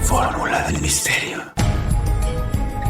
Fórmula del Misterio.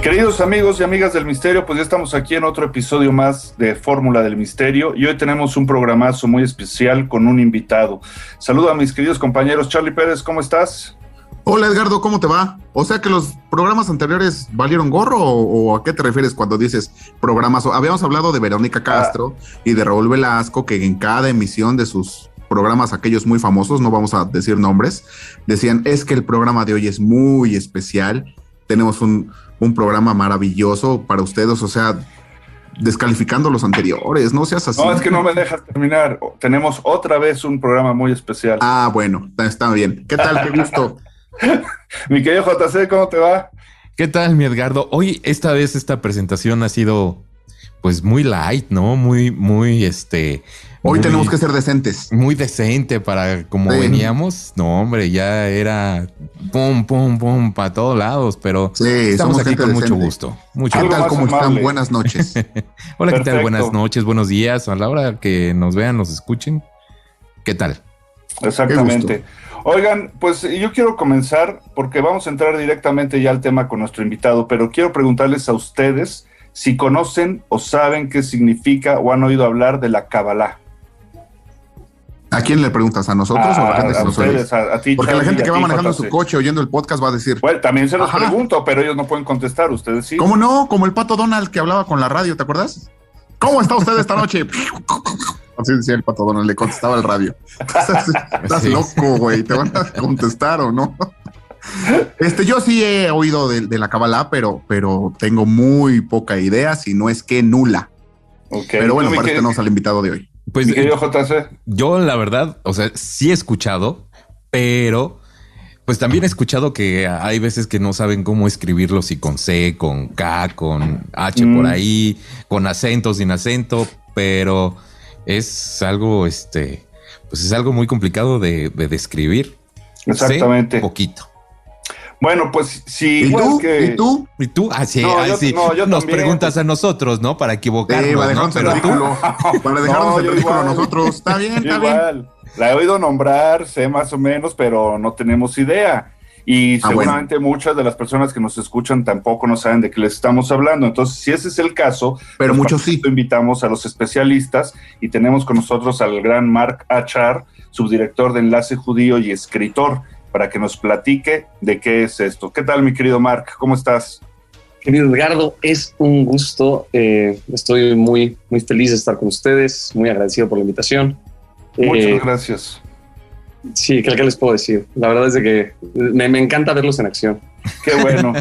Queridos amigos y amigas del Misterio, pues ya estamos aquí en otro episodio más de Fórmula del Misterio y hoy tenemos un programazo muy especial con un invitado. Saludo a mis queridos compañeros. Charlie Pérez, ¿cómo estás? Hola Edgardo, ¿cómo te va? O sea que los programas anteriores valieron gorro o ¿a qué te refieres cuando dices programazo? Habíamos hablado de Verónica Castro y de Raúl Velasco, que en cada emisión de sus programas, aquellos muy famosos, no vamos a decir nombres, decían, es que el programa de hoy es muy especial, tenemos un programa maravilloso para ustedes, o sea, descalificando los anteriores, no seas así. No, es que no me dejas terminar, tenemos otra vez un programa muy especial. Ah, bueno, está bien. ¿Qué tal? Qué gusto. Mi querido JC, ¿cómo te va? ¿Qué tal, mi Edgardo? Hoy, esta vez, esta presentación ha sido, pues, muy light, ¿no? Hoy tenemos que ser decentes. Muy decente para como sí. Veníamos. No, hombre, ya era pum, para todos lados, pero sí, estamos aquí con decente. Mucho gusto. ¿Qué tal? ¿Cómo están? Buenas noches. Hola, Perfecto. ¿qué tal? Buenas noches, buenos días. A la hora que nos vean, nos escuchen. ¿Qué tal? Exactamente. Oigan, pues yo quiero comenzar porque vamos a entrar directamente ya al tema con nuestro invitado, pero quiero preguntarles a ustedes si conocen o saben qué significa o han oído hablar de la Kabbalah. ¿A quién le preguntas? ¿A nosotros o a la gente que nos oye? A ti, porque Charlie, la gente que va manejando JC. su coche oyendo el podcast va a decir... Bueno, también se los Ajá. pregunto, pero ellos no pueden contestar, ustedes sí. ¿Cómo no? Como el Pato Donald que hablaba con la radio, ¿te acuerdas? ¿Cómo está usted esta noche? Así decía el Pato Donald, le contestaba al radio. Estás Sí. loco, güey, ¿te van a contestar o no? Yo sí he oído de la Kabbalah, pero tengo muy poca idea, si no es que nula. Okay. Pero bueno, Mi para eso querido- tenemos al invitado de hoy. Pues mi querido JC. yo, la verdad, o sea, sí he escuchado, pero pues también he escuchado que hay veces que no saben cómo escribirlo, si con C, con K, con H por ahí, con acento, sin acento, pero es algo, pues es algo muy complicado de describir. Exactamente. Sé poquito. Bueno, pues sí, ¿Y igual tú? que... ¿Y tú? ¿Y tú? Ah, sí, No, ay, yo- sí. no, yo Nos también. preguntas a nosotros, ¿no? Para equivocarnos, para ¿no? dejarnos el Pero tú, ridículo. Para dejarnos No, el yo ridículo a igual. nosotros. Está bien, está bien. Igual, la he oído nombrar, sé más o menos, pero no tenemos idea. Y seguramente muchas de las personas que nos escuchan tampoco no saben de qué les estamos hablando. Entonces, si ese es el caso, Pero pues, muchos para sí. esto invitamos a los especialistas y tenemos con nosotros al gran Mark Achar, subdirector de Enlace Judío y escritor, para que nos platique de qué es esto. ¿Qué tal, mi querido Mark? ¿Cómo estás? Querido Edgardo, es un gusto. Estoy muy feliz de estar con ustedes, muy agradecido por la invitación. Muchas gracias. Sí, ¿qué les puedo decir? La verdad es de que me encanta verlos en acción. Qué bueno.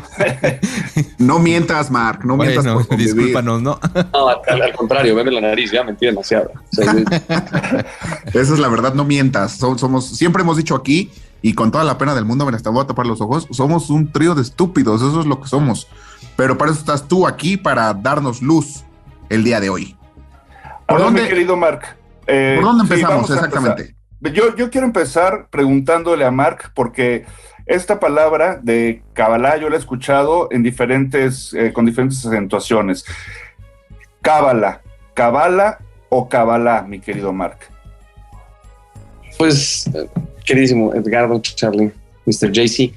No mientas, Mark, no mientas bueno, por convivir. discúlpanos, ¿no? No, al contrario, veme la nariz, ya mentí demasiado. O sea, Esa es la verdad, no mientas. Siempre hemos dicho aquí, y con toda la pena del mundo, me voy a tapar los ojos, somos un trío de estúpidos, eso es lo que somos. Pero para eso estás tú aquí, para darnos luz el día de hoy. A ver, dónde- mi querido Mark. ¿Por dónde sí, empezamos vamos a exactamente? empezar. Yo quiero empezar preguntándole a Mark, porque esta palabra de Kabbalah yo la he escuchado en con diferentes acentuaciones. ¿Kabbalah o Kabbalah, mi querido Mark? pues, queridísimo Edgardo, Charlie, Mr. JC,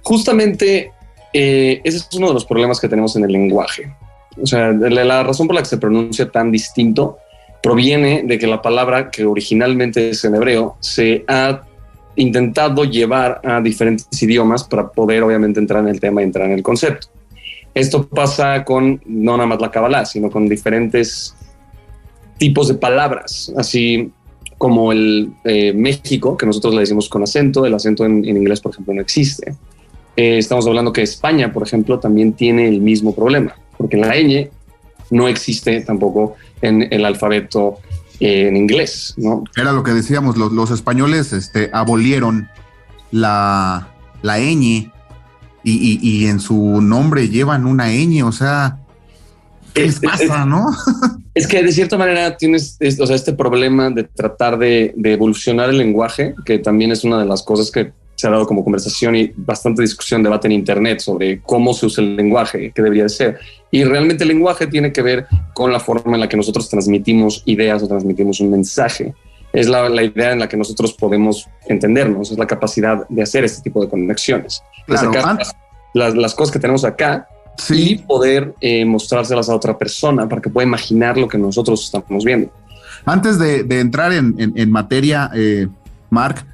justamente ese es uno de los problemas que tenemos en el lenguaje. O sea, la razón por la que se pronuncia tan distinto proviene de que la palabra, que originalmente es en hebreo, se ha intentado llevar a diferentes idiomas para poder obviamente entrar en el tema y entrar en el concepto. Esto pasa con no nada más la Kabbalah, sino con diferentes tipos de palabras, así como el México, que nosotros le decimos con acento. El acento en inglés, por ejemplo, no existe. Estamos hablando que España, por ejemplo, también tiene el mismo problema, porque la ñ no existe tampoco en el alfabeto en inglés, ¿no? Era lo que decíamos, los españoles abolieron la ñ y en su nombre llevan una ñ, o sea, ¿qué les pasa, no? Es que de cierta manera tienes este problema de tratar de evolucionar el lenguaje, que también es una de las cosas que se ha dado como conversación y bastante discusión, debate en internet sobre cómo se usa el lenguaje, qué debería de ser. Y realmente el lenguaje tiene que ver con la forma en la que nosotros transmitimos ideas o transmitimos un mensaje. Es la idea en la que nosotros podemos entendernos, es la capacidad de hacer este tipo de conexiones. Claro, de sacar las cosas que tenemos acá y poder mostrárselas a otra persona para que pueda imaginar lo que nosotros estamos viendo. Antes de entrar en materia, Marc,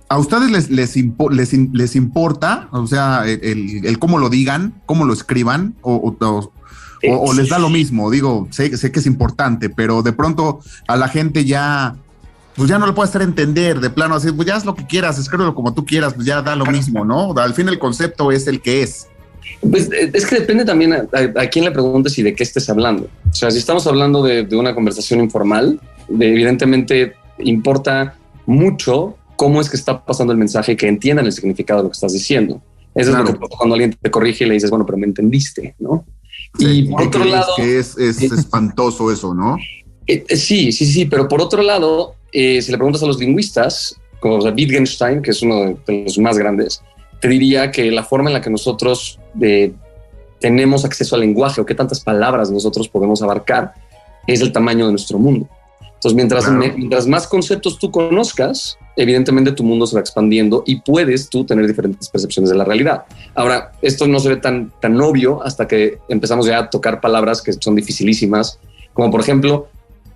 ¿a ustedes les importa, o sea, el cómo lo digan, cómo lo escriban, o les da lo mismo? Digo, sé que es importante, pero de pronto a la gente ya no le puede hacer entender, de plano, así, pues ya haz lo que quieras, escríbelo como tú quieras, pues ya da lo mismo, ¿no? Al fin el concepto es el que es. Pues es que depende también a quién le preguntes y de qué estés hablando. O sea, si estamos hablando de una conversación informal, evidentemente importa mucho cómo es que está pasando el mensaje, que entiendan el significado de lo que estás diciendo. Eso es lo que pasa cuando alguien te corrige y le dices, bueno, pero me entendiste, ¿no? Sí, y por otro lado... Que es espantoso eso, ¿no? Sí, pero por otro lado, si le preguntas a los lingüistas, como Wittgenstein, que es uno de los más grandes, te diría que la forma en la que nosotros tenemos acceso al lenguaje o qué tantas palabras nosotros podemos abarcar es el tamaño de nuestro mundo. Entonces, mientras más conceptos tú conozcas, evidentemente tu mundo se va expandiendo y puedes tú tener diferentes percepciones de la realidad. Ahora, esto no se ve tan obvio hasta que empezamos ya a tocar palabras que son dificilísimas, como por ejemplo,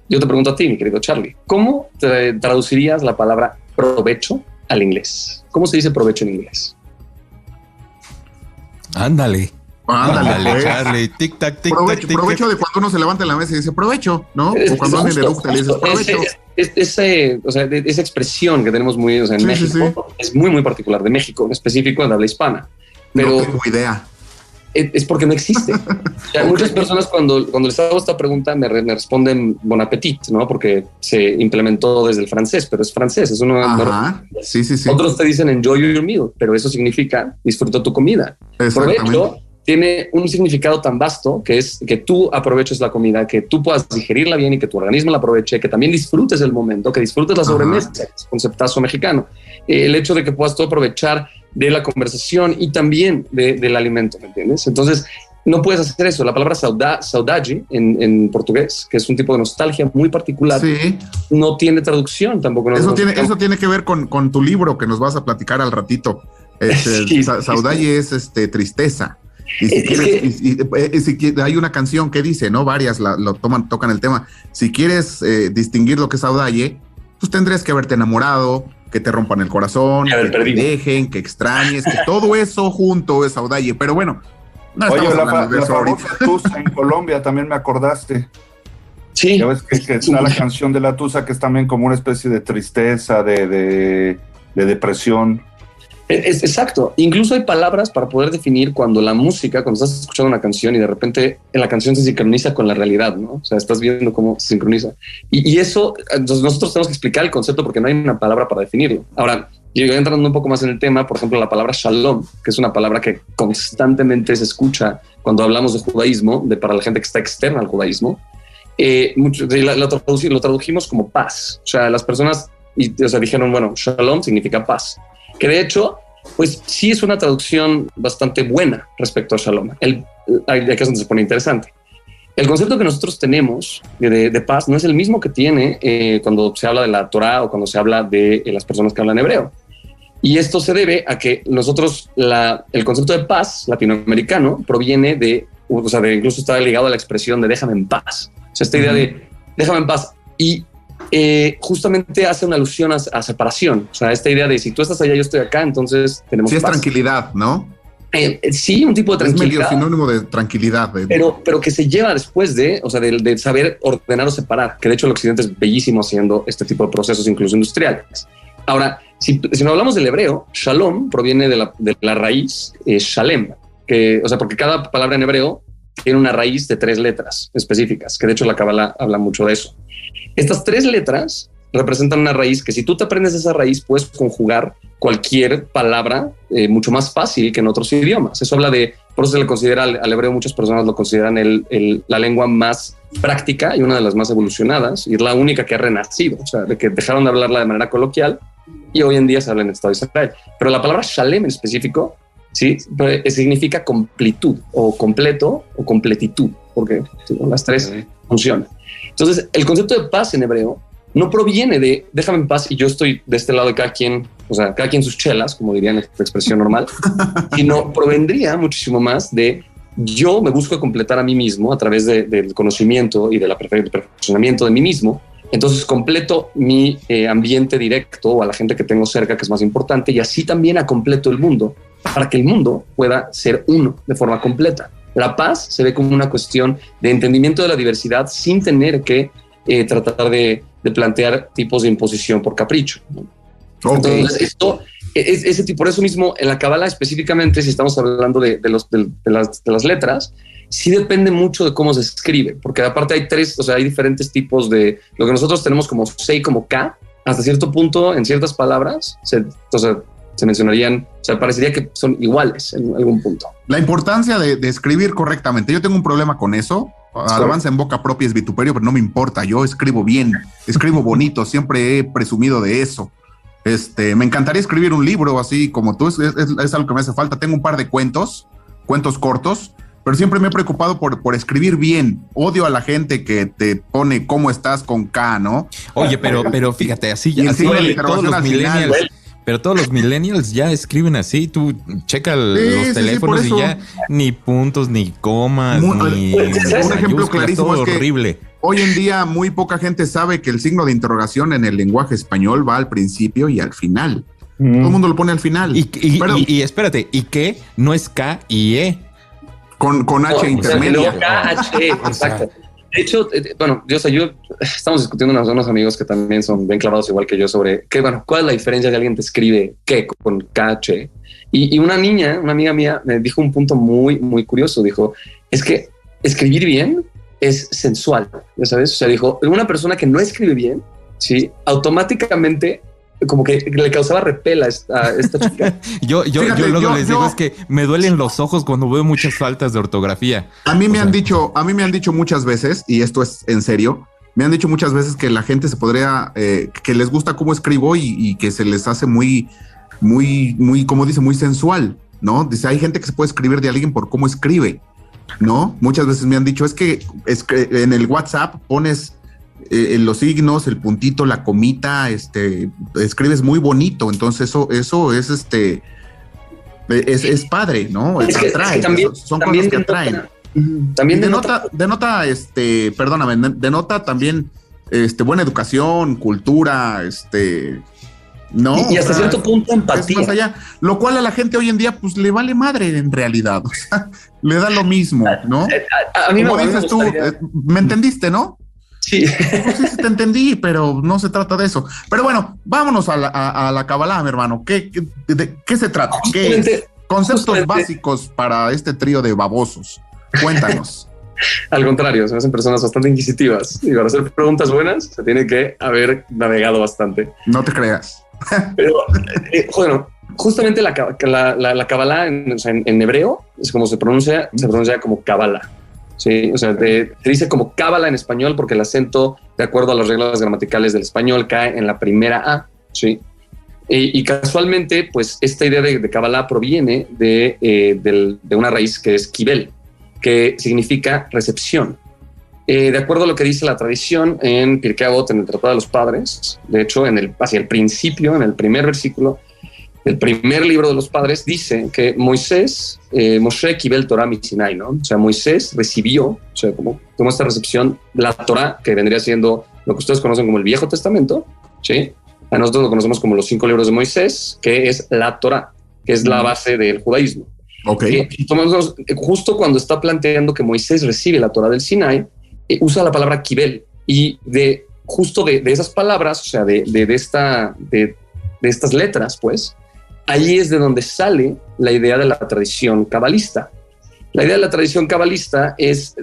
yo te pregunto a ti, mi querido Charlie, ¿cómo te traducirías la palabra provecho al inglés? ¿Cómo se dice provecho en inglés? Ándale, Charlie, tic tac, tic tac. Provecho de cuando uno se levanta en la mesa y dice provecho, ¿no? O cuando alguien eructa le dices provecho. Esa expresión que tenemos muy, en México es muy, muy particular de México, en específico en la habla hispana. Pero no tengo idea. Es porque no existe. O sea, muchas personas cuando les hago esta pregunta me responden bon appetit, ¿no? Porque se implementó desde el francés, pero es francés, es uno. Sí. Otros te dicen enjoy your meal, pero eso significa disfruta tu comida. Provecho tiene un significado tan vasto que es que tú aproveches la comida, que tú puedas digerirla bien y que tu organismo la aproveche, que también disfrutes el momento, que disfrutes la sobremesa, conceptazo mexicano. El hecho de que puedas tú aprovechar de la conversación y también del alimento, ¿me entiendes? Entonces, no puedes hacer eso. La palabra saudade en portugués, que es un tipo de nostalgia muy particular, no tiene traducción tampoco. Eso tiene que ver con tu libro que nos vas a platicar al ratito. Saudade es tristeza. Y si quieres, hay una canción que dice, ¿no? Varias tocan el tema. Si quieres distinguir lo que es saudade, pues tendrías que haberte enamorado, que te rompan el corazón, que te dejen, que extrañes, que todo eso junto es saudade. Pero bueno, no estamos hablando de eso ahorita. La tusa en Colombia también me acordaste. Sí. Ya ves que está la canción de la tusa, que es también como una especie de tristeza, de depresión. Es exacto. Incluso hay palabras para poder definir cuando estás escuchando una canción y de repente la canción se sincroniza con la realidad, ¿no? O sea, estás viendo cómo se sincroniza. Y eso, entonces nosotros tenemos que explicar el concepto porque no hay una palabra para definirlo. Ahora, yo entrando un poco más en el tema, por ejemplo, la palabra shalom, que es una palabra que constantemente se escucha cuando hablamos de judaísmo, para la gente que está externa al judaísmo, lo tradujimos como paz. O sea, las personas dijeron, bueno, shalom significa paz. Que de hecho, pues sí es una traducción bastante buena respecto a shalom. Aquí es donde se pone interesante. El concepto que nosotros tenemos de paz no es el mismo que tiene cuando se habla de la Torá o cuando se habla de las personas que hablan hebreo. Y esto se debe a que nosotros, el concepto de paz latinoamericano proviene incluso está ligado a la expresión de déjame en paz. O sea, esta idea de déjame en paz. Y justamente hace una alusión a separación. O sea, esta idea de si tú estás allá, yo estoy acá, entonces tenemos paz. Es tranquilidad, ¿no? Sí, un tipo de tranquilidad. Es medio sinónimo de tranquilidad. Pero que se lleva después de saber ordenar o separar, que de hecho el occidente es bellísimo haciendo este tipo de procesos, incluso industriales. Ahora, si no hablamos del hebreo, shalom proviene de la raíz shalem, porque cada palabra en hebreo tiene una raíz de 3 letras específicas, que de hecho la Kabbalah habla mucho de eso. Estas 3 letras representan una raíz que si tú te aprendes esa raíz puedes conjugar cualquier palabra mucho más fácil que en otros idiomas. Eso habla por eso se le considera al hebreo, muchas personas lo consideran la lengua más práctica y una de las más evolucionadas, y es la única que ha renacido, o sea, de que dejaron de hablarla de manera coloquial y hoy en día se habla en el Estado de Israel. Pero la palabra shalem en específico significa completud o completo o completitud, porque las 3 funcionan. Entonces, el concepto de paz en hebreo no proviene de déjame en paz y yo estoy de este lado de cada quien, o sea, cada quien sus chelas, como dirían en la expresión normal, sino provendría muchísimo más de yo me busco completar a mí mismo a través del conocimiento y del perfeccionamiento de mí mismo. Entonces completo mi ambiente directo o a la gente que tengo cerca, que es más importante, y así también completo el mundo para que el mundo pueda ser uno de forma completa. La paz se ve como una cuestión de entendimiento de la diversidad sin tener que tratar de plantear tipos de imposición por capricho, ¿no? Okay. Entonces, esto es ese tipo. Por eso mismo, en la Kabbalah específicamente, si estamos hablando de las letras, sí depende mucho de cómo se escribe, porque aparte hay diferentes tipos de lo que nosotros tenemos como C y como K. Hasta cierto punto, en ciertas palabras, se mencionarían, o sea, parecería que son iguales en algún punto. La importancia de escribir correctamente. Yo tengo un problema con eso. Alabanza en boca propia es vituperio, pero no me importa. Yo escribo bien, escribo bonito. Siempre he presumido de eso. Me encantaría escribir un libro así como tú. Es algo que me hace falta. Tengo un par de cuentos cortos, pero siempre me he preocupado por escribir bien. Odio a la gente que te pone cómo estás con K, ¿no? Oye, pero fíjate, así todos los millennials. Pero todos los millennials ya escriben así. Tú checa los teléfonos y ya ni puntos, ni comas, ni un ejemplo clarísimo todo es que horrible. Hoy en día muy poca gente sabe que el signo de interrogación en el lenguaje español va al principio y al final. Todo el mundo lo pone al final. Y espérate, ¿y qué? No es K y E. Con H intermedia. No, K, H, exacto. De hecho, bueno, yo estamos discutiendo unos amigos que también son bien clavados igual que yo sobre cuál es la diferencia de alguien te escribe qué con KH. Y una amiga mía, me dijo un punto muy, muy curioso. Dijo, es que escribir bien es sensual, ¿ya sabes? O sea, dijo, una persona que no escribe bien, sí, automáticamente como que le causaba repel a esta chica. yo luego les digo es que me duelen los ojos cuando veo muchas faltas de ortografía. A mí me han dicho muchas veces, y esto es en serio, me han dicho muchas veces que la gente se podría, que les gusta cómo escribo y que se les hace muy, como dice, muy sensual, ¿no? Dice, hay gente que se puede escribir de alguien por cómo escribe, ¿no? Muchas veces me han dicho, es que en el WhatsApp pones los signos, el puntito, la comita, escribes muy bonito, entonces eso es padre, ¿no? Es que atrae, también, son cosas que atraen. También denota también buena educación, cultura, ¿no? Y hasta cierto punto empatía. Más allá, lo cual a la gente hoy en día pues le vale madre en realidad, o sea, le da lo mismo, ¿no? A mí como dices tú, me entendiste, ¿no? Sí. Pues sí, te entendí, pero no se trata de eso. Pero bueno, vámonos a la Kabbalah, mi hermano. ¿De qué se trata? Conceptos básicos para este trío de babosos. Cuéntanos. Al contrario, se hacen personas bastante inquisitivas y para hacer preguntas buenas se tiene que haber navegado bastante. No te creas. Pero bueno, justamente la Kabbalah en hebreo es como se pronuncia como Kabbalah. Sí, o sea, se dice como Cábala en español porque el acento, de acuerdo a las reglas gramaticales del español, cae en la primera A, ¿sí? Y casualmente, pues, esta idea de Cábala proviene de una raíz que es Kibel, que significa recepción. De acuerdo a lo que dice la tradición en Pirkei Avot, en el Tratado de los Padres, de hecho, hacia el principio, en el primer versículo, el primer libro de los padres dice que Moshe Kibel Torah mi Sinai, ¿no? O sea, Moisés recibió, o sea, como esta recepción, la Torah, que vendría siendo lo que ustedes conocen como el Viejo Testamento, ¿sí? A nosotros lo conocemos como los 5 libros de Moisés, que es la Torah, que es la base del judaísmo. Okay. Justo cuando está planteando que Moisés recibe la Torah del Sinai, usa la palabra Kibel, y justo de esas palabras, o sea, de estas letras, pues, ahí es de donde sale la idea de la tradición cabalista. La idea de la tradición cabalista es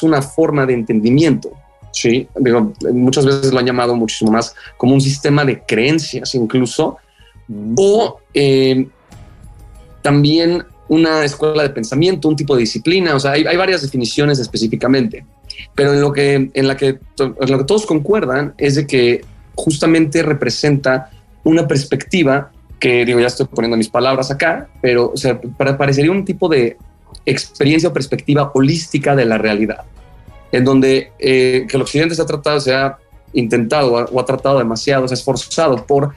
una forma de entendimiento, ¿sí? Digo, muchas veces lo han llamado muchísimo más como un sistema de creencias incluso, o también una escuela de pensamiento, un tipo de disciplina. O sea, hay varias definiciones específicamente, pero en lo que todos concuerdan es de que justamente representa una perspectiva que, digo, ya estoy poniendo mis palabras acá, pero o sea, parecería un tipo de experiencia o perspectiva holística de la realidad, en donde que el occidente se ha tratado, se ha intentado o ha tratado demasiado, se ha esforzado por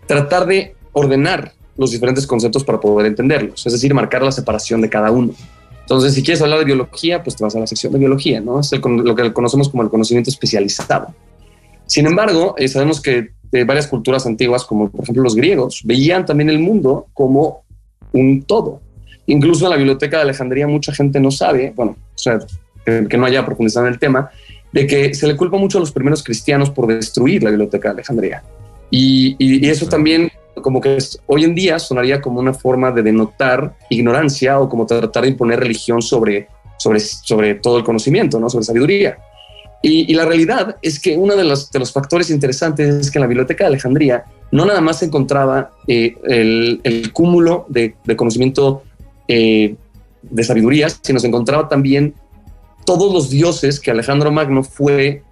tratar de ordenar los diferentes conceptos para poder entenderlos, es decir, marcar la separación de cada uno. Entonces, si quieres hablar de biología, pues te vas a la sección de biología, ¿no? Es lo que conocemos como el conocimiento especializado. Sin embargo, sabemos que varias culturas antiguas, como por ejemplo los griegos, veían también el mundo como un todo. Incluso en la Biblioteca de Alejandría mucha gente no sabe, bueno, o sea, que no haya profundizado en el tema, de que se le culpa mucho a los primeros cristianos por destruir la Biblioteca de Alejandría. Y eso también como que hoy en día sonaría como una forma de denotar ignorancia o como tratar de imponer religión sobre todo el conocimiento, ¿no? Sobre sabiduría. Y la realidad es que uno de los factores interesantes es que en la Biblioteca de Alejandría no nada más se encontraba el cúmulo de conocimiento de sabiduría, sino se encontraba también todos los dioses que Alejandro Magno fue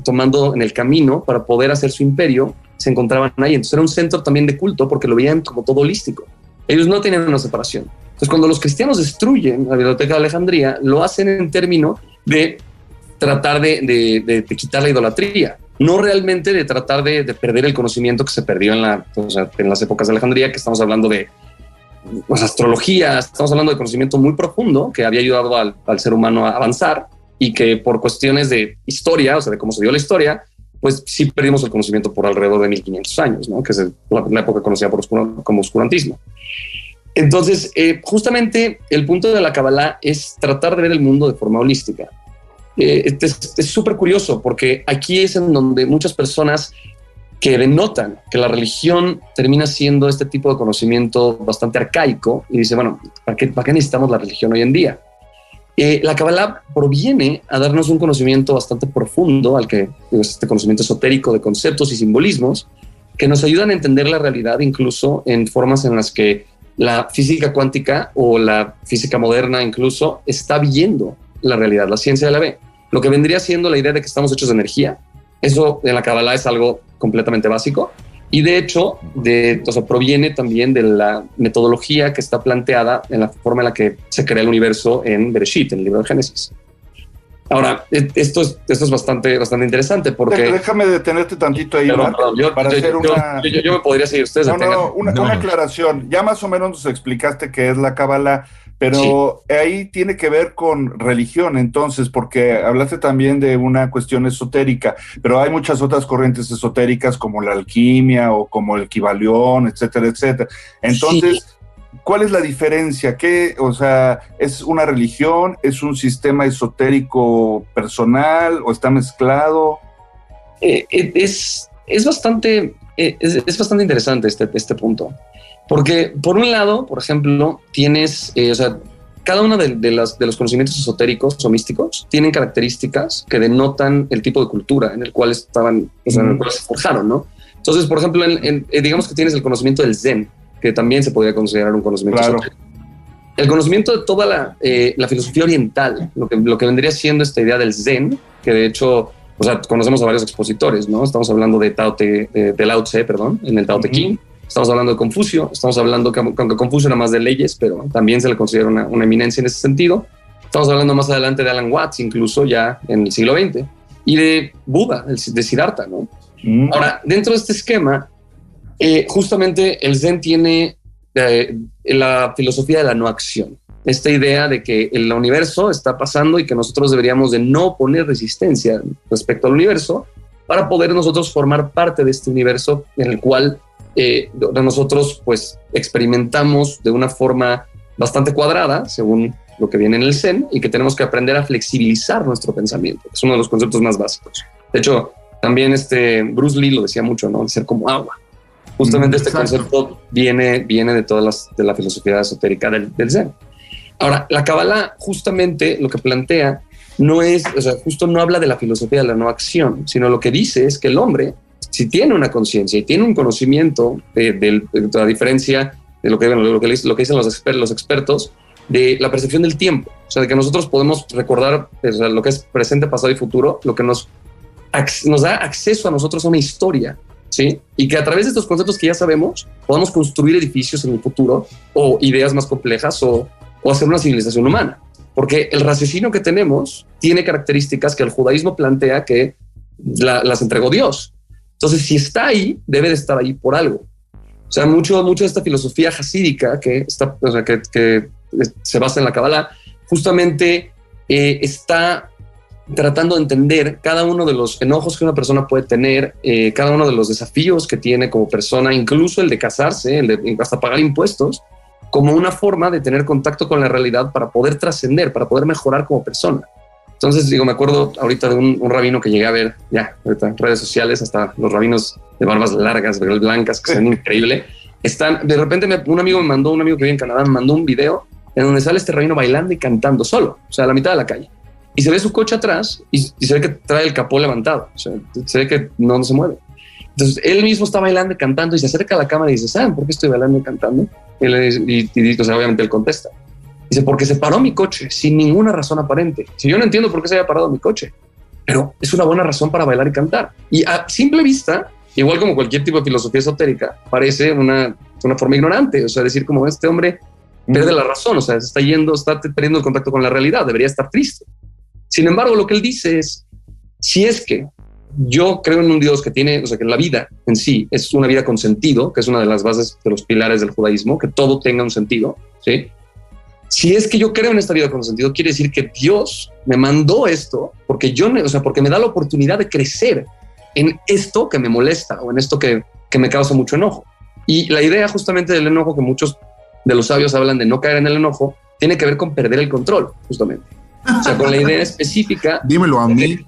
tomando en el camino para poder hacer su imperio, se encontraban ahí. Entonces era un centro también de culto porque lo veían como todo holístico. Ellos no tenían una separación. Entonces cuando los cristianos destruyen la Biblioteca de Alejandría, lo hacen en términos de tratar de quitar la idolatría, no realmente de tratar de perder el conocimiento que se perdió en las épocas de Alejandría, que estamos hablando de astrología, estamos hablando de conocimiento muy profundo que había ayudado al ser humano a avanzar y que por cuestiones de historia, o sea, de cómo se dio la historia, pues sí perdimos el conocimiento por alrededor de 1500 años, ¿no? Que es la época conocida como oscurantismo. Entonces, justamente el punto de la Kabbalah es tratar de ver el mundo de forma holística. Es súper curioso porque aquí es en donde muchas personas que denotan que la religión termina siendo este tipo de conocimiento bastante arcaico y dice, bueno, ¿para qué necesitamos la religión hoy en día? La Kabbalah proviene a darnos un conocimiento bastante profundo, este conocimiento esotérico de conceptos y simbolismos que nos ayudan a entender la realidad incluso en formas en las que la física cuántica o la física moderna incluso está viendo la realidad, la ciencia la ve. Lo que vendría siendo la idea de que estamos hechos de energía, eso en la Kabbalah es algo completamente básico y de hecho proviene también de la metodología que está planteada en la forma en la que se crea el universo en Bereshit, en el libro de Génesis. Ahora, esto es bastante interesante porque... Déjame detenerte tantito ahí, Marc, yo me podría seguir. Ustedes una aclaración. Ya más o menos nos explicaste qué es la Kabbalah, pero sí, ahí tiene que ver con religión, entonces, porque hablaste también de una cuestión esotérica, pero hay muchas otras corrientes esotéricas como la alquimia o como el Kybalión, etcétera, etcétera. Entonces... Sí. ¿Cuál es la diferencia? O sea, ¿es una religión? ¿Es un sistema esotérico personal? ¿O está mezclado? Es bastante interesante este punto. Porque, por un lado, por ejemplo, tienes... cada uno de los conocimientos esotéricos o místicos tienen características que denotan el tipo de cultura en el cual estaban, en el cual se forjaron, ¿no? Entonces, por ejemplo, digamos que tienes el conocimiento del Zen, que también se podría considerar un conocimiento esotérico. El conocimiento de toda la filosofía oriental, lo que vendría siendo esta idea del Zen, que de hecho, conocemos a varios expositores, ¿no? Estamos hablando de Lao Tse, en el Tao Te Ching. Estamos hablando de Confucio, estamos hablando que aunque Confucio era más de leyes, pero también se le considera una eminencia en ese sentido. Estamos hablando más adelante de Alan Watts, incluso ya en el siglo XX, y de Buda, de Siddhartha, ¿no? Ahora, dentro de este esquema, justamente el Zen tiene la filosofía de la no acción. Esta idea de que el universo está pasando y que nosotros deberíamos de no poner resistencia respecto al universo para poder nosotros formar parte de este universo en el cual nosotros pues experimentamos de una forma bastante cuadrada, según lo que viene en el Zen, y que tenemos que aprender a flexibilizar nuestro pensamiento. Es uno de los conceptos más básicos. De hecho, también Bruce Lee lo decía mucho, ¿no? De ser como agua. Justamente este concepto viene de la filosofía esotérica del Zen. Ahora, la Kabbalah justamente lo que plantea no es, justo no habla de la filosofía de la no acción, sino lo que dice es que el hombre, si tiene una conciencia y tiene un conocimiento de la diferencia de lo que dicen los expertos, de la percepción del tiempo, o sea, de que nosotros podemos recordar lo que es presente, pasado y futuro, lo que nos da acceso a nosotros a una historia, ¿sí? Y que a través de estos conceptos que ya sabemos, podamos construir edificios en el futuro o ideas más complejas o hacer una civilización humana. Porque el raciocinio que tenemos tiene características que el judaísmo plantea que las entregó Dios. Entonces, si está ahí, debe de estar ahí por algo. O sea, mucho de esta filosofía hasídica que se basa en la Kabbalah, justamente está tratando de entender cada uno de los enojos que una persona puede tener, cada uno de los desafíos que tiene como persona, incluso el de casarse, el de hasta pagar impuestos, como una forma de tener contacto con la realidad para poder trascender, para poder mejorar como persona. Entonces, me acuerdo ahorita de un rabino que llegué a ver ahorita en redes sociales, hasta los rabinos de barbas largas, blancas, que son increíble. De repente un amigo que vive en Canadá me mandó un video en donde sale este rabino bailando y cantando solo, o sea, a la mitad de la calle. Y se ve su coche atrás y se ve que trae el capó levantado, o sea, se ve que no se mueve. Entonces, él mismo está bailando y cantando y se acerca a la cámara y dice, ¿saben por qué estoy bailando y cantando? Y o sea, obviamente él contesta. Dice, porque se paró mi coche sin ninguna razón aparente. Si yo no entiendo por qué se había parado mi coche, pero es una buena razón para bailar y cantar. Y a simple vista, igual como cualquier tipo de filosofía esotérica, parece una forma ignorante. O sea, decir como este hombre pierde la razón, o sea, se está perdiendo el contacto con la realidad, debería estar triste. Sin embargo, lo que él dice es, si es que yo creo en un Dios que tiene, o sea, que la vida en sí es una vida con sentido, que es una de las bases de los pilares del judaísmo, que todo tenga un sentido, ¿sí? Si es que yo creo en esta vida con sentido, quiere decir que Dios me mandó esto porque porque me da la oportunidad de crecer en esto que me molesta o en esto que me causa mucho enojo. Y la idea justamente del enojo, que muchos de los sabios hablan de no caer en el enojo, tiene que ver con perder el control, justamente. O sea, con la idea específica. Dímelo a mí.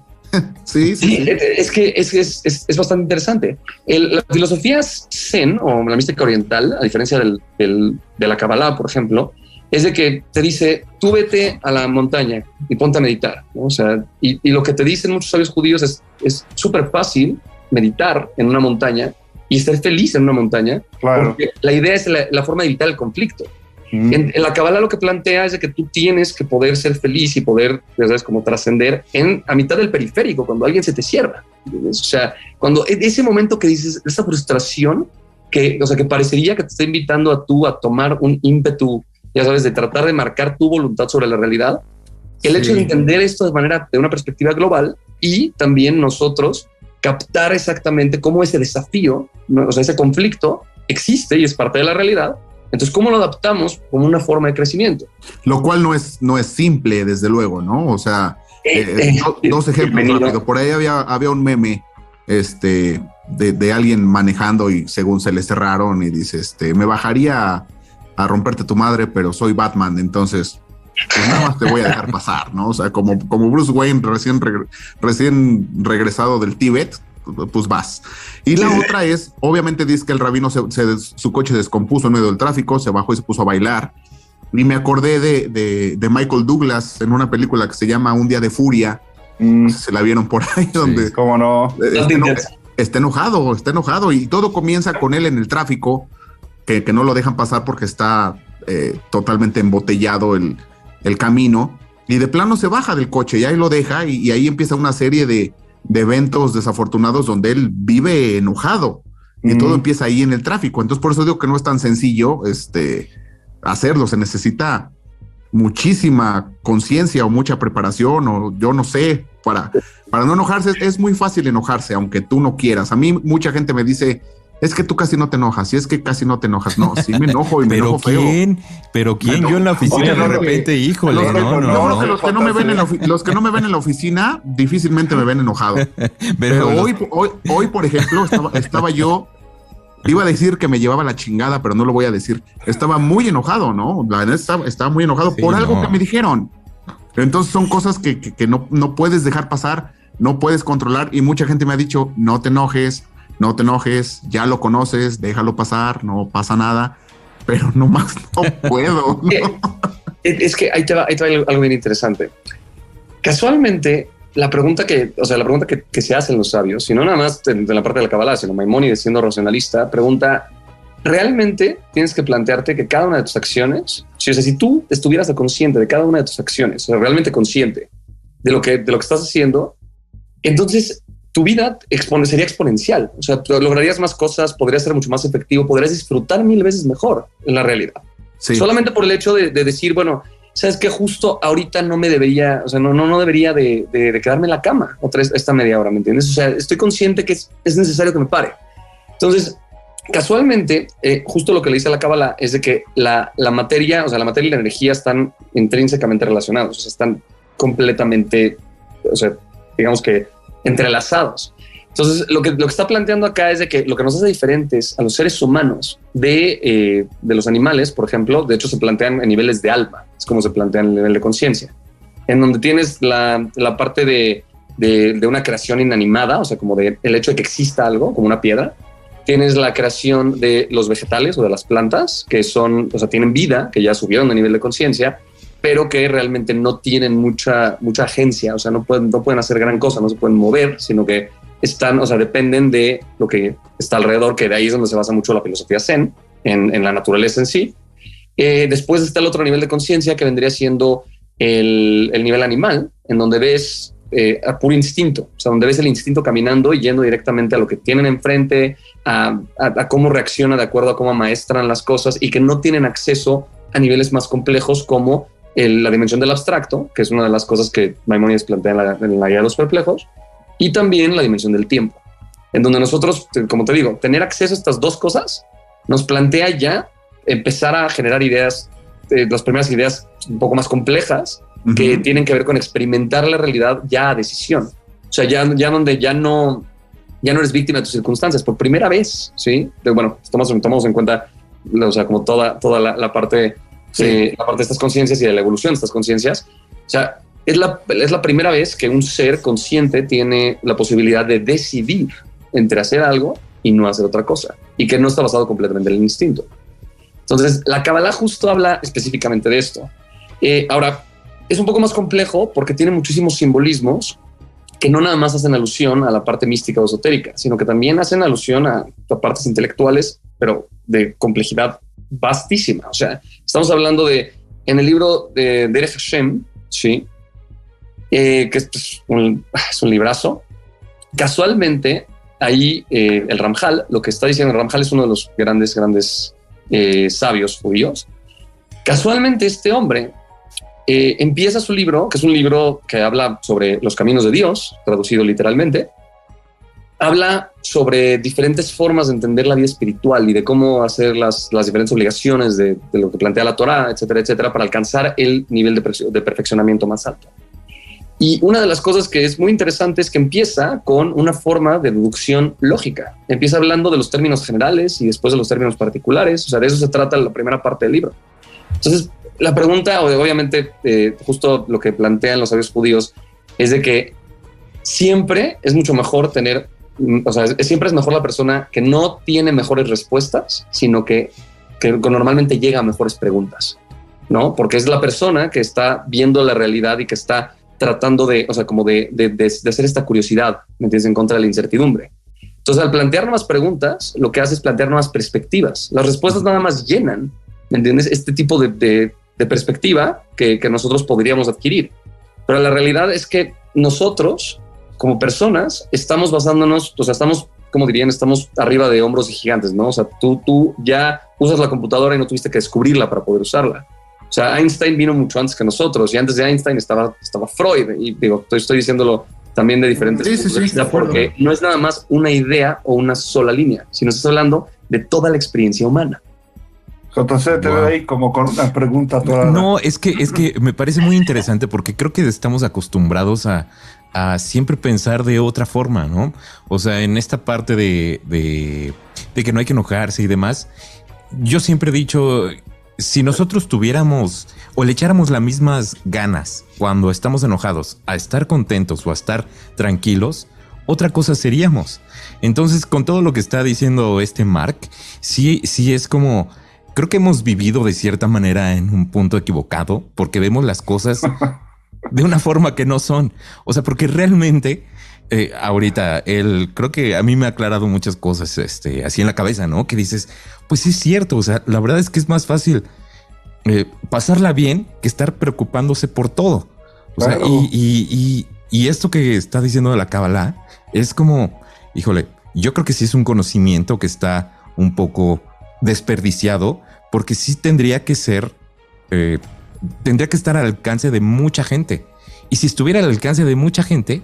Sí. Es que es bastante interesante. La filosofía Zen o la mística oriental, a diferencia de la Kabbalah, por ejemplo, es de que te dice, tú vete a la montaña y ponte a meditar, ¿no? O sea, y lo que te dicen muchos sabios judíos es súper fácil meditar en una montaña y estar feliz en una montaña. Claro. Porque la idea es la forma de evitar el conflicto. En la Kabbalah lo que plantea es de que tú tienes que poder ser feliz y poder, ¿sabes?, como trascender a mitad del periférico, cuando alguien se te cierra. ¿Entiendes? O sea, cuando ese momento que dices, esa frustración que parecería que te está invitando a tomar un ímpetu, ya sabes, de tratar de marcar tu voluntad sobre la realidad. El hecho de entender esto de una perspectiva global y también nosotros captar exactamente cómo ese desafío, ¿no? O sea, ese conflicto existe y es parte de la realidad. Entonces, ¿cómo lo adaptamos como una forma de crecimiento? Lo cual no es simple, desde luego, ¿no? O sea, dos ejemplos rápido. Por ahí había un meme de alguien manejando y según se le cerraron y dice, me bajaría a romperte tu madre, pero soy Batman, entonces pues nada más te voy a dejar pasar, ¿no? O sea, como Bruce Wayne recién regresado del Tíbet, pues vas. Y la otra es, obviamente dice que el rabino su coche descompuso en medio del tráfico, se bajó y se puso a bailar. Y me acordé de Michael Douglas en una película que se llama Un día de furia. No sé si se la vieron por ahí, donde cómo no. Está enojado y todo comienza con él en el tráfico, que no lo dejan pasar porque está totalmente embotellado el camino, y de plano se baja del coche y ahí lo deja y ahí empieza una serie de eventos desafortunados donde él vive enojado y todo empieza ahí en el tráfico. Entonces por eso digo que no es tan sencillo hacerlo, se necesita muchísima conciencia o mucha preparación, o yo no sé, para no enojarse. Es muy fácil enojarse aunque tú no quieras. A mí mucha gente me dice, es que tú casi no te enojas, y es que casi no te enojas. No, sí me enojo y me enojo feo. ¿Pero quién? Yo en la oficina de repente, híjole, no. Los que no me ven en la oficina difícilmente me ven enojado. Pero hoy, por ejemplo, estaba yo, iba a decir que me llevaba la chingada, pero no lo voy a decir. Estaba muy enojado, ¿no? La verdad estaba muy enojado por algo que me dijeron. Entonces son cosas que no puedes dejar pasar, no puedes controlar, y mucha gente me ha dicho, no te enojes, ya lo conoces, déjalo pasar, no pasa nada, pero nomás no puedo. ¿No? Es que ahí te va algo bien interesante. Casualmente, la pregunta que se hacen los sabios, y no nada más de la parte de la Kabbalah, sino Maimónides, siendo racionalista, pregunta, ¿realmente tienes que plantearte que cada una de tus acciones, si tú estuvieras consciente de cada una de tus acciones, o sea, realmente consciente de lo que estás haciendo, entonces tu vida sería exponencial? O sea, tú lograrías más cosas, podrías ser mucho más efectivo, podrías disfrutar 1000 veces mejor en la realidad. Sí. Solamente por el hecho de decir, bueno, sabes que justo ahorita no me debería, o sea, no debería de quedarme en la cama esta media hora, ¿me entiendes? O sea, estoy consciente que es necesario que me pare. Entonces, casualmente, justo lo que le dice a la Cábala es de que la materia, o sea, la materia y la energía están intrínsecamente relacionados, o sea, están completamente, o sea, digamos que entrelazados. Entonces, lo que está planteando acá es de que lo que nos hace diferentes a los seres humanos de los animales, por ejemplo, de hecho se plantean en niveles de alma, es como se plantea en el nivel de conciencia, en donde tienes la parte de una creación inanimada, o sea, como el hecho de que exista algo, como una piedra. Tienes la creación de los vegetales o de las plantas, que son, o sea, tienen vida, que ya subieron de nivel de conciencia, pero que realmente no tienen mucha agencia, o sea, no pueden hacer gran cosa, no se pueden mover, sino que están, o sea, dependen de lo que está alrededor, que de ahí es donde se basa mucho la filosofía Zen, en la naturaleza en sí. Después está el otro nivel de conciencia, que vendría siendo el nivel animal, en donde ves a puro instinto, o sea, donde ves el instinto caminando y yendo directamente a lo que tienen enfrente, a cómo reacciona de acuerdo a cómo maestran las cosas, y que no tienen acceso a niveles más complejos como la dimensión del abstracto, que es una de las cosas que Maimónides plantea en la Guía de los Perplejos, y también la dimensión del tiempo, en donde nosotros, como te digo, tener acceso a estas dos cosas nos plantea ya empezar a generar ideas, las primeras ideas un poco más complejas, que tienen que ver con experimentar la realidad ya a decisión. O sea, ya donde ya no eres víctima de tus circunstancias por primera vez, ¿sí? Bueno, tomamos en cuenta, o sea, como toda la parte, la parte de estas conciencias y de la evolución de estas conciencias. O sea, es la primera vez que un ser consciente tiene la posibilidad de decidir entre hacer algo y no hacer otra cosa, y que no está basado completamente en el instinto. Entonces, la Cábala justo habla específicamente de esto. Ahora, es un poco más complejo porque tiene muchísimos simbolismos que no nada más hacen alusión a la parte mística o esotérica, sino que también hacen alusión a partes intelectuales, pero de complejidad vastísima. O sea, estamos hablando en el libro de Derech Hashem, ¿sí? Que es un librazo. Casualmente, ahí el Ramjal, lo que está diciendo el Ramjal es uno de los grandes sabios judíos. Casualmente, este hombre empieza su libro, que es un libro que habla sobre los caminos de Dios, traducido literalmente. Habla sobre diferentes formas de entender la vida espiritual y de cómo hacer las diferentes obligaciones de lo que plantea la Torá, etcétera, etcétera, para alcanzar el nivel de perfeccionamiento más alto. Y una de las cosas que es muy interesante es que empieza con una forma de deducción lógica. Empieza hablando de los términos generales y después de los términos particulares. O sea, de eso se trata la primera parte del libro. Entonces, la pregunta, obviamente, justo lo que plantean los sabios judíos, es de que siempre es mucho mejor tener, o sea, siempre es mejor la persona que no tiene mejores respuestas, sino que normalmente llega a mejores preguntas, ¿no? Porque es la persona que está viendo la realidad y que está tratando de hacer esta curiosidad, ¿me entiendes?, en contra de la incertidumbre. Entonces, al plantear nuevas preguntas, lo que hace es plantear nuevas perspectivas. Las respuestas nada más llenan, ¿me entiendes?, este tipo de perspectiva que nosotros podríamos adquirir. Pero la realidad es que nosotros, como personas, estamos basándonos, o sea, estamos, como dirían, estamos arriba de hombros de gigantes, ¿no? O sea, tú ya usas la computadora y no tuviste que descubrirla para poder usarla. O sea, Einstein vino mucho antes que nosotros, y antes de Einstein estaba Freud, y digo, estoy diciéndolo también de diferentes puntos de vista, porque no es nada más una idea o una sola línea, sino estás hablando de toda la experiencia humana. JC, te veo ahí como con una pregunta toda. No, es que me parece muy interesante porque creo que estamos acostumbrados a siempre pensar de otra forma, ¿no? O sea, en esta parte de que no hay que enojarse y demás, yo siempre he dicho, si nosotros tuviéramos o le echáramos las mismas ganas cuando estamos enojados a estar contentos o a estar tranquilos, otra cosa seríamos. Entonces, con todo lo que está diciendo Mark, sí es como... Creo que hemos vivido de cierta manera en un punto equivocado porque vemos las cosas de una forma que no son. O sea, porque realmente ahorita creo que a mí me ha aclarado muchas cosas así en la cabeza, ¿no? Que dices, pues es cierto. O sea, la verdad es que es más fácil pasarla bien que estar preocupándose por todo. O sea, y esto que está diciendo de la Cábala es como, híjole, yo creo que sí es un conocimiento que está un poco desperdiciado, porque sí tendría que ser tendría que estar al alcance de mucha gente. Y si estuviera al alcance de mucha gente,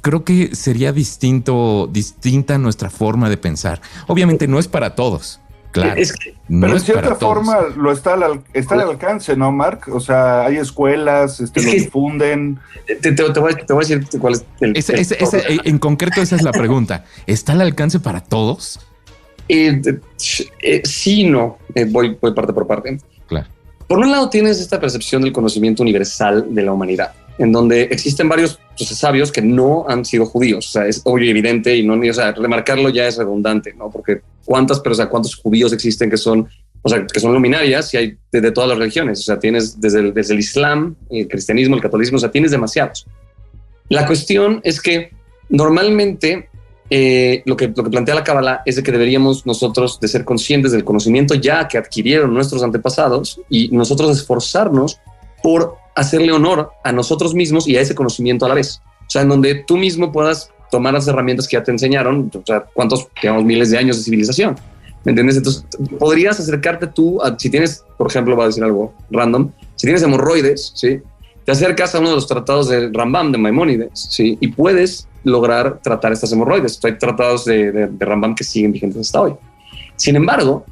creo que sería distinta nuestra forma de pensar. Obviamente no es para todos. Claro, pero en cierta forma lo está al alcance, ¿no, Mark? O sea, hay escuelas, lo difunden. Te voy a decir cuál es en concreto, esa es la pregunta. ¿Está al alcance para todos? Sí, no. Voy parte por parte. Claro. Por un lado tienes esta percepción del conocimiento universal de la humanidad, en donde existen varios sabios que no han sido judíos. O sea, es obvio y evidente y o sea, remarcarlo ya es redundante, ¿no? Porque cuántos judíos existen que son luminarias y hay de todas las religiones. O sea, tienes desde el Islam, el cristianismo, el catolicismo, o sea, tienes demasiados. La cuestión es que normalmente lo que plantea la Kabbalah es de que deberíamos nosotros de ser conscientes del conocimiento ya que adquirieron nuestros antepasados y nosotros esforzarnos por hacerle honor a nosotros mismos y a ese conocimiento a la vez. O sea, en donde tú mismo puedas tomar las herramientas que ya te enseñaron, o sea, llevamos miles de años de civilización, ¿me entiendes? Entonces, podrías acercarte tú si tienes, por ejemplo, voy a decir algo random, si tienes hemorroides, ¿sí? Te acercas a uno de los tratados de Rambam, de Maimónides, ¿sí? Y puedes lograr tratar estas hemorroides. Hay tratados de Rambam que siguen vigentes hasta hoy. Sin embargo,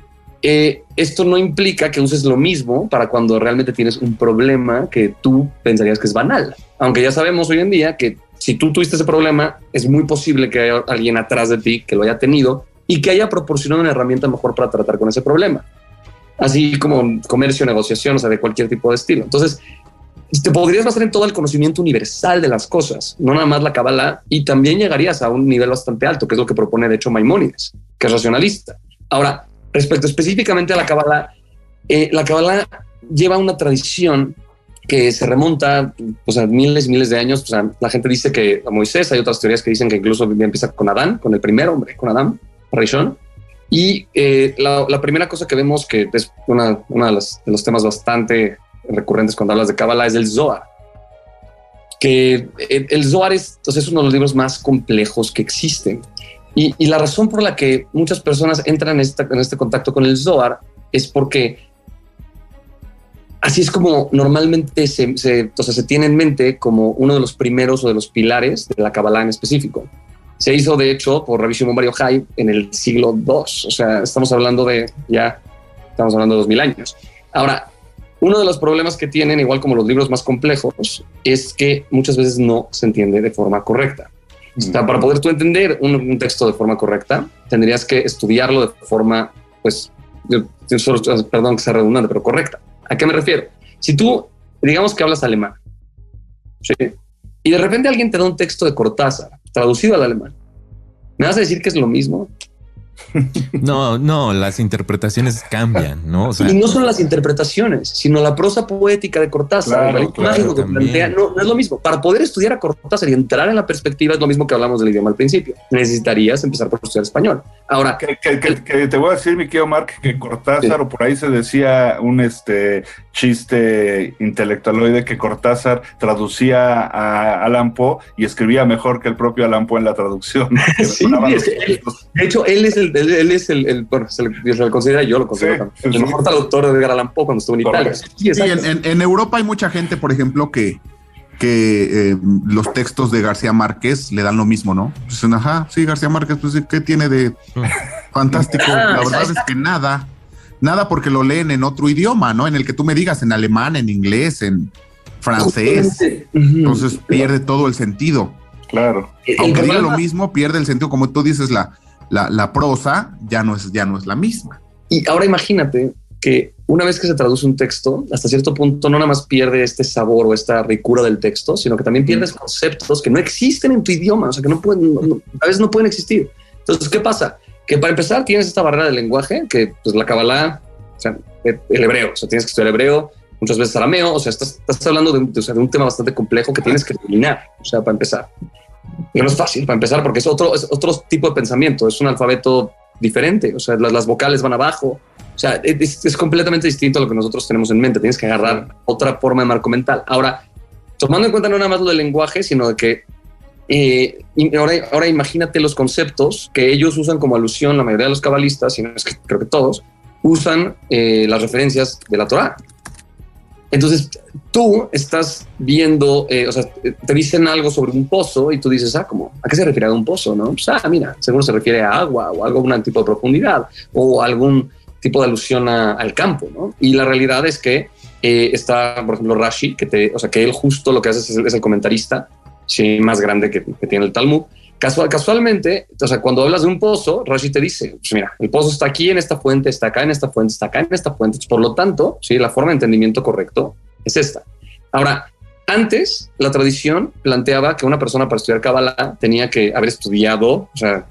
esto no implica que uses lo mismo para cuando realmente tienes un problema que tú pensarías que es banal. Aunque ya sabemos hoy en día que si tú tuviste ese problema, es muy posible que haya alguien atrás de ti que lo haya tenido y que haya proporcionado una herramienta mejor para tratar con ese problema. Así como comercio, negociación, o sea, de cualquier tipo de estilo. Entonces, te podrías basar en todo el conocimiento universal de las cosas, no nada más la Kabbalah, y también llegarías a un nivel bastante alto, que es lo que propone de hecho Maimónides, que es racionalista. Ahora, respecto específicamente a la Kabbalah lleva una tradición que se remonta miles y miles de años. O sea, la gente dice que a Moisés, hay otras teorías que dicen que incluso empieza con Adán, con el primer hombre, con Adán, Rishon. Y la primera cosa que vemos, que es una de los temas bastante recurrentes cuando hablas de Kabbalah, es el Zohar. Que el Zohar es uno de los libros más complejos que existen. Y la razón por la que muchas personas entran en este contacto con el Zohar es porque así es como normalmente se tiene en mente como uno de los primeros o de los pilares de la Kabbalah en específico. Se hizo, de hecho, por Rabbi Shimon Bar Yochai en el siglo II. O sea, estamos hablando de 2000 años. Ahora, uno de los problemas que tienen, igual como los libros más complejos, es que muchas veces no se entiende de forma correcta. O sea, para poder tú entender un texto de forma correcta, tendrías que estudiarlo de forma, perdón que sea redundante, pero correcta. ¿A qué me refiero? Si tú, digamos que hablas alemán, ¿sí? Y de repente alguien te da un texto de Cortázar traducido al alemán, ¿me vas a decir que es lo mismo? No, las interpretaciones cambian, ¿no? O sea, y no son las interpretaciones, sino la prosa poética de Cortázar. Claro, que plantea, no es lo mismo. Para poder estudiar a Cortázar y entrar en la perspectiva es lo mismo que hablamos del idioma al principio. Necesitarías empezar por estudiar español. Ahora, que te voy a decir, mi querido Mark, que Cortázar, o por ahí se decía un chiste intelectualoide, que Cortázar traducía a Allan Poe y escribía mejor que el propio Allan Poe en la traducción. Sí, de hecho, él es se le considera, yo lo considero el mejor traductor de Edgar Allan Poe cuando estuvo en Italia. Sí, en Europa hay mucha gente, por ejemplo, que los textos de García Márquez le dan lo mismo, ¿no? Pues, sí, García Márquez, pues, ¿qué tiene de fantástico? La verdad es que nada, porque lo leen en otro idioma, ¿no? En el que tú me digas, en alemán, en inglés, en francés. Entonces pierde todo el sentido. Claro. Aunque diga lo mismo, pierde el sentido. Como tú dices, la prosa ya no es la misma. Y ahora imagínate que una vez que se traduce un texto, hasta cierto punto no nada más pierde este sabor o esta ricura del texto, sino que también pierdes conceptos que no existen en tu idioma, o sea, que a veces no pueden existir. Entonces, ¿qué pasa? Que para empezar tienes esta barrera del lenguaje, que pues la Kabbalah, o sea, el hebreo, o sea, tienes que estudiar hebreo, muchas veces arameo, o sea, estás hablando de un tema bastante complejo que tienes que eliminar, o sea, para empezar. Y no es fácil para empezar porque es otro tipo de pensamiento, es un alfabeto diferente, o sea, las vocales van abajo, o sea, es completamente distinto a lo que nosotros tenemos en mente. Tienes que agarrar otra forma de marco mental. Ahora, tomando en cuenta no nada más lo del lenguaje, sino de que ahora imagínate los conceptos que ellos usan como alusión, la mayoría de los cabalistas, y no es que creo que todos, usan las referencias de la Torá. Entonces tú estás viendo, o sea, te dicen algo sobre un pozo y tú dices, ¿cómo? ¿A qué se refiere a un pozo? No, pues, mira, seguro se refiere a agua o algún tipo de profundidad o algún tipo de alusión al campo, ¿no? Y la realidad es que está, por ejemplo, Rashi, que él justo lo que hace es el comentarista, sí, más grande que tiene el Talmud. Casualmente, o sea, cuando hablas de un pozo, Rashi te dice, pues mira, el pozo está aquí en esta fuente, está acá en esta fuente, está acá en esta fuente. Por lo tanto, sí, la forma de entendimiento correcto es esta. Ahora, antes la tradición planteaba que una persona para estudiar Kabbalah tenía que haber estudiado, o sea,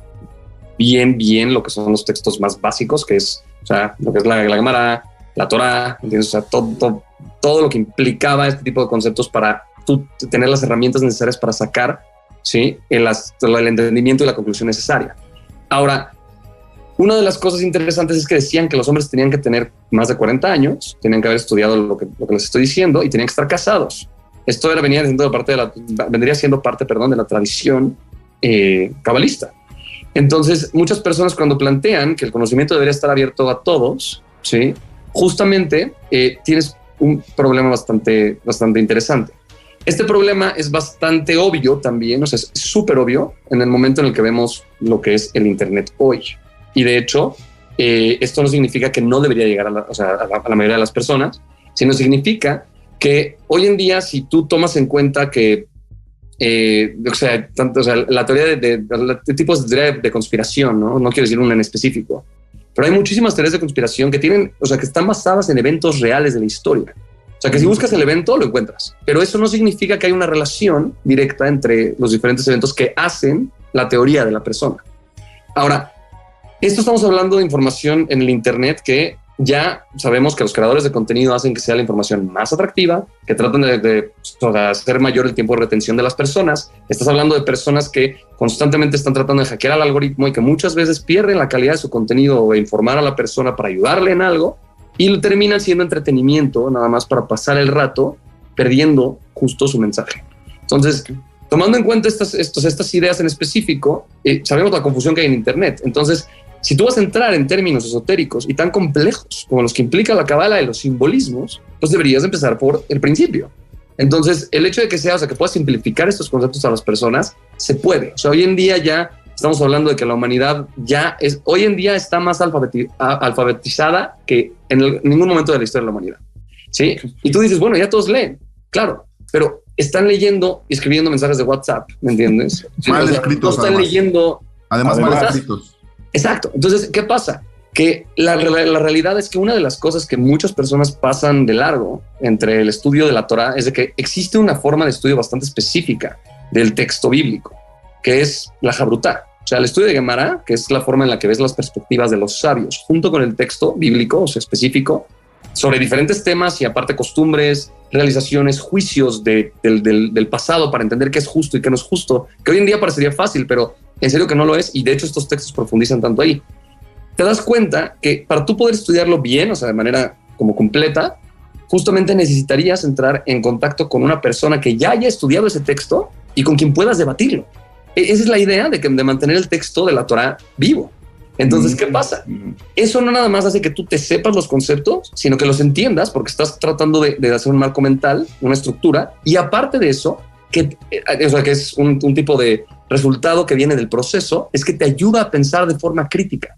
bien lo que son los textos más básicos, que es, o sea, lo que es la Gemara, la Torah, ¿entiendes? O sea, todo lo que implicaba este tipo de conceptos para tú tener las herramientas necesarias para sacar, ¿sí?, el entendimiento y la conclusión necesaria. Ahora, una de las cosas interesantes es que decían que los hombres tenían que tener más de 40 años, tenían que haber estudiado lo que les estoy diciendo y tenían que estar casados. Esto vendría siendo parte de la tradición cabalista. Entonces, muchas personas cuando plantean que el conocimiento debería estar abierto a todos, ¿sí?, justamente tienes un problema bastante interesante. Este problema es bastante obvio también, o sea, es súper obvio en el momento en el que vemos lo que es el Internet hoy. Y de hecho, esto no significa que no debería llegar a la mayoría de las personas, sino significa que hoy en día, si tú tomas en cuenta que, la teoría de tipos de teoría de conspiración, no quiero decir una en específico, pero hay muchísimas teorías de conspiración que tienen, o sea, que están basadas en eventos reales de la historia. O sea, que si buscas el evento, lo encuentras. Pero eso no significa que hay una relación directa entre los diferentes eventos que hacen la teoría de la persona. Ahora, esto estamos hablando de información en el Internet que ya sabemos que los creadores de contenido hacen que sea la información más atractiva, que tratan de hacer mayor el tiempo de retención de las personas. Estás hablando de personas que constantemente están tratando de hackear al algoritmo y que muchas veces pierden la calidad de su contenido o informar a la persona para ayudarle en algo, y lo terminan siendo entretenimiento nada más para pasar el rato, perdiendo justo su mensaje. Entonces, tomando en cuenta estas ideas en específico, sabemos la confusión que hay en Internet. Entonces, si tú vas a entrar en términos esotéricos y tan complejos como los que implica la Kabbalah y los simbolismos, pues deberías empezar por el principio. Entonces, el hecho de que que puedas simplificar estos conceptos a las personas, se puede. O sea, hoy en día ya estamos hablando de que la humanidad hoy en día está más alfabetizada que en ningún momento de la historia de la humanidad. ¿Sí? Y tú dices, bueno, ya todos leen. Claro, pero están leyendo y escribiendo mensajes de WhatsApp, ¿me entiendes? Mal escritos. No están leyendo. Además, mal escritos. Exacto. Entonces, ¿qué pasa? Que la realidad es que una de las cosas que muchas personas pasan de largo entre el estudio de la Torah es de que existe una forma de estudio bastante específica del texto bíblico, que es la Jabrutá. O sea, el estudio de Gemara, que es la forma en la que ves las perspectivas de los sabios, junto con el texto bíblico, o sea, específico, sobre diferentes temas y aparte costumbres, realizaciones, juicios del pasado para entender qué es justo y qué no es justo, que hoy en día parecería fácil, pero en serio que no lo es, y de hecho estos textos profundizan tanto ahí. Te das cuenta que para tú poder estudiarlo bien, o sea, de manera como completa, justamente necesitarías entrar en contacto con una persona que ya haya estudiado ese texto y con quien puedas debatirlo. Esa es la idea de mantener el texto de la Torah vivo. Entonces, ¿qué pasa? Eso no nada más hace que tú te sepas los conceptos, sino que los entiendas porque estás tratando de hacer un marco mental, una estructura. Y aparte de eso, que es un tipo de resultado que viene del proceso, es que te ayuda a pensar de forma crítica,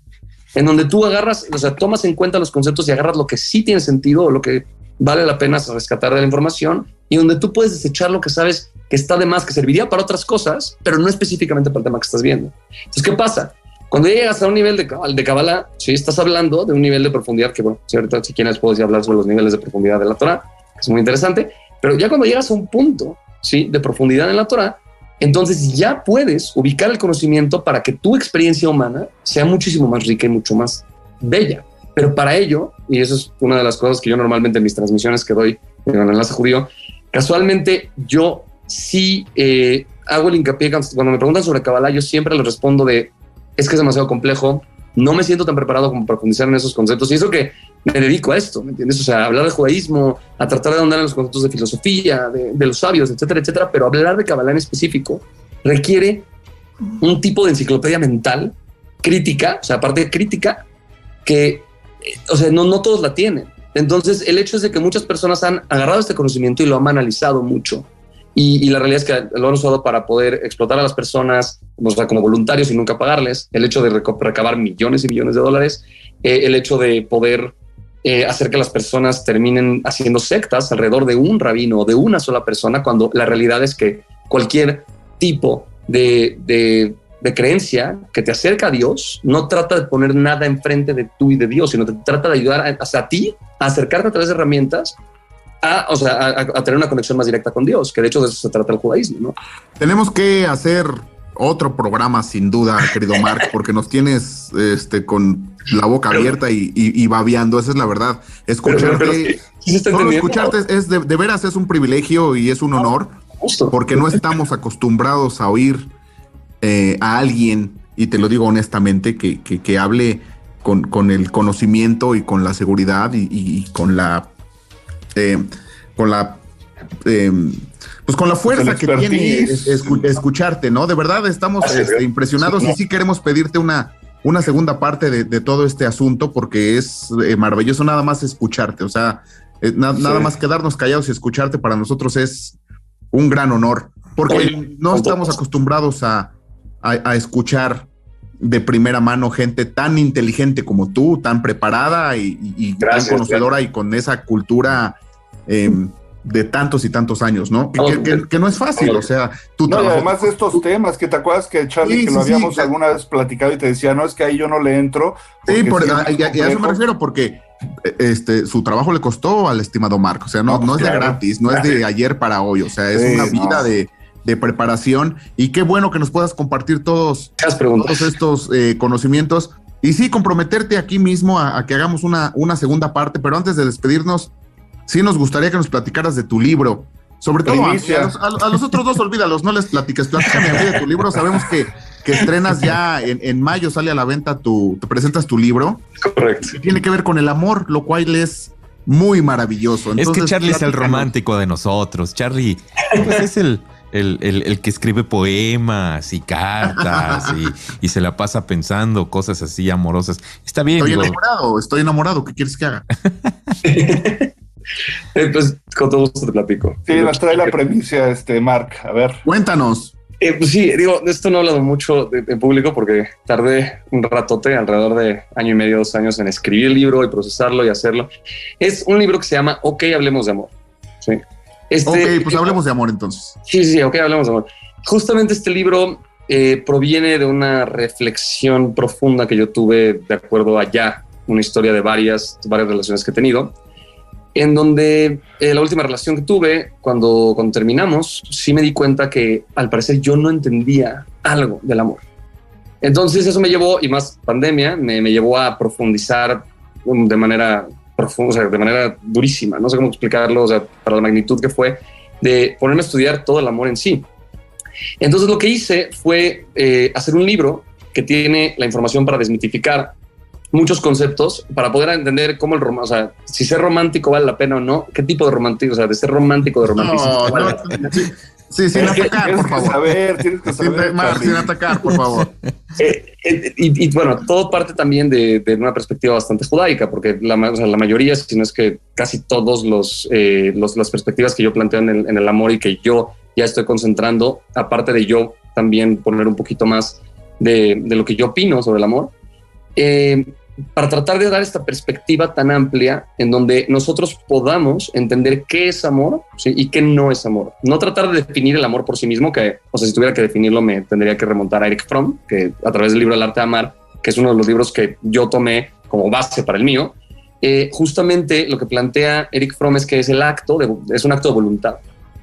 en donde tú agarras, o sea, tomas en cuenta los conceptos y agarras lo que sí tiene sentido o lo que vale la pena rescatar de la información, y donde tú puedes desechar lo que sabes que está de más, que serviría para otras cosas, pero no específicamente para el tema que estás viendo. Entonces, ¿qué pasa? Cuando llegas a un nivel de Kabbalah, sí, estás hablando de un nivel de profundidad que, bueno, si quieres puedo hablar sobre los niveles de profundidad de la Torah, que es muy interesante, pero ya cuando llegas a un punto, sí, de profundidad en la Torah, entonces ya puedes ubicar el conocimiento para que tu experiencia humana sea muchísimo más rica y mucho más bella. Pero para ello, y eso es una de las cosas que yo normalmente en mis transmisiones que doy en el enlace judío, casualmente yo sí hago el hincapié cuando me preguntan sobre Kabbalah, yo siempre les respondo es que es demasiado complejo, no me siento tan preparado como para profundizar en esos conceptos, y eso que me dedico a esto, ¿me entiendes? O sea, hablar de judaísmo, a tratar de ahondar en los conceptos de filosofía, de los sabios, etcétera, etcétera, pero hablar de Kabbalah en específico requiere un tipo de enciclopedia mental crítica, o sea, aparte de crítica, que, o sea, no todos la tienen. Entonces, el hecho es de que muchas personas han agarrado este conocimiento y lo han analizado mucho. Y la realidad es que lo han usado para poder explotar a las personas, o sea, como voluntarios y nunca pagarles. El hecho de recabar millones y millones de dólares. El hecho de poder hacer que las personas terminen haciendo sectas alrededor de un rabino o de una sola persona, cuando la realidad es que cualquier tipo de creencia que te acerca a Dios no trata de poner nada enfrente de tú y de Dios, sino te trata de ayudar a ti a acercarte a través de herramientas a tener una conexión más directa con Dios, que de hecho de eso se trata el judaísmo, ¿no? Tenemos que hacer otro programa sin duda, querido Mark, porque nos tienes con la boca abierta y babeando, esa es la verdad. Escucharte, solo escucharte es de veras es un privilegio y es un honor, porque no estamos acostumbrados a oír a alguien, y te lo digo honestamente, que hable con el conocimiento y con la seguridad y con la pues con la fuerza que tiene escucharte, ¿no? De verdad estamos impresionados y sí queremos pedirte una segunda parte de todo este asunto, porque es maravilloso nada más escucharte, o sea, nada más quedarnos callados y escucharte para nosotros es un gran honor, porque no estamos acostumbrados a escuchar de primera mano gente tan inteligente como tú, tan preparada y tan conocedora y con esa cultura de tantos y tantos años, ¿no? Que no es fácil, o sea, tu trabajo. Y además de estos temas, que te acuerdas que Charlie, que lo habíamos alguna vez platicado y te decía, no, es que ahí yo no le entro. Sí, y a eso me refiero, porque su trabajo le costó al estimado Mark, o sea, no es de gratis, no es de ayer para hoy, o sea, es una vida de preparación, y qué bueno que nos puedas compartir todos estos conocimientos, y sí, comprometerte aquí mismo a que hagamos una segunda parte, pero antes de despedirnos, sí nos gustaría que nos platicaras de tu libro, sobre todo a los otros dos, olvídalos, no les platiques, platícame a mí de tu libro. Sabemos que estrenas ya en mayo, sale a la venta te presentas tu libro. Correcto. Que tiene que ver con el amor, lo cual es muy maravilloso. Entonces, es que Charlie es el romántico de nosotros. Charlie pues, es el que escribe poemas y cartas y se la pasa pensando cosas así amorosas. Está bien. Estoy enamorado. ¿Qué quieres que haga? Pues con todo gusto te platico. Sí, nos trae la premisa, Mark. A ver. Cuéntanos. Pues sí, digo, de esto no he hablado mucho en público porque tardé un ratote, alrededor de 1 año y medio, 2 años, en escribir el libro y procesarlo y hacerlo. Es un libro que se llama Ok, hablemos de amor. Sí. Ok, pues hablemos de amor entonces. Sí, ok, hablemos de amor. Justamente este libro proviene de una reflexión profunda que yo tuve de acuerdo a ya una historia de varias relaciones que he tenido, en donde la última relación que tuve, cuando terminamos, sí me di cuenta que al parecer yo no entendía algo del amor. Entonces eso me llevó, y más pandemia, me llevó a profundizar de manera profunda, o sea, de manera durísima, no sé cómo explicarlo, o sea, para la magnitud que fue, de ponerme a estudiar todo el amor en sí. Entonces lo que hice fue hacer un libro que tiene la información para desmitificar muchos conceptos, para poder entender cómo o sea, si ser romántico vale la pena o no, qué tipo de romántico, o sea, de ser romántico, de romanticismo. Sí, sin atacar, por favor. Tienes que saber. Sin atacar, por favor. Y bueno, todo parte también de una perspectiva bastante judaica, porque la mayoría, si no es que casi todos las perspectivas que yo planteo en el amor y que yo ya estoy concentrando, aparte de yo también poner un poquito más de lo que yo opino sobre el amor, para tratar de dar esta perspectiva tan amplia en donde nosotros podamos entender qué es amor, ¿sí? Y qué no es amor. No tratar de definir el amor por sí mismo, que, o sea, si tuviera que definirlo me tendría que remontar a Erich Fromm, que a través del libro El arte de amar, que es uno de los libros que yo tomé como base para el mío, justamente lo que plantea Erich Fromm es que es un acto de voluntad.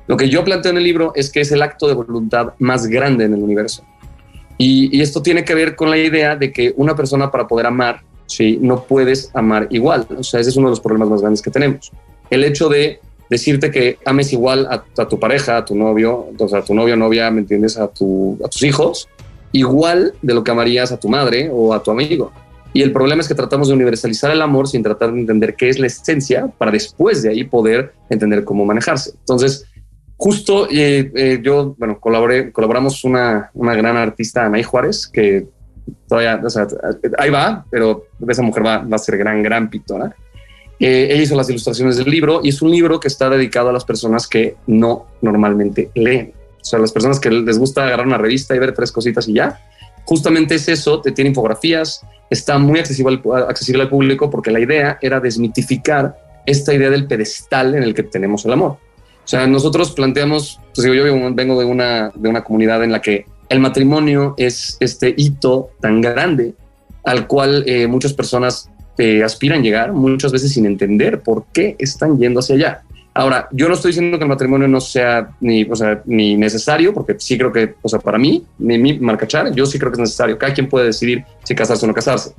Lo que yo planteo en el libro es que es el acto de voluntad más grande en el universo. Y esto tiene que ver con la idea de que una persona, para poder amar, sí, no puedes amar igual. O sea, ese es uno de los problemas más grandes que tenemos. El hecho de decirte que ames igual a tu pareja, a tu novio, o sea, a tu novio, novia, ¿me entiendes? A tus hijos, igual de lo que amarías a tu madre o a tu amigo. Y el problema es que tratamos de universalizar el amor sin tratar de entender qué es la esencia, para después de ahí poder entender cómo manejarse. Entonces, justo yo, bueno, colaboramos una gran artista, Anaí Juárez, que todavía, o sea, ahí va, pero esa mujer va a ser gran pintora. Ella hizo las ilustraciones del libro y es un libro que está dedicado a las personas que no normalmente leen. O sea, las personas que les gusta agarrar una revista y ver 3 cositas y ya. Justamente es eso, te tiene infografías, está muy accesible al público porque la idea era desmitificar esta idea del pedestal en el que tenemos el amor. O sea, nosotros planteamos, pues digo, yo vengo de una comunidad en la que el matrimonio es este hito tan grande al cual muchas personas aspiran llegar, muchas veces sin entender por qué están yendo hacia allá. Ahora, yo no estoy diciendo que el matrimonio no sea ni necesario, porque sí creo que, para mí, mi Marcachar, yo sí creo que es necesario. Cada quien puede decidir si casarse o no casarse.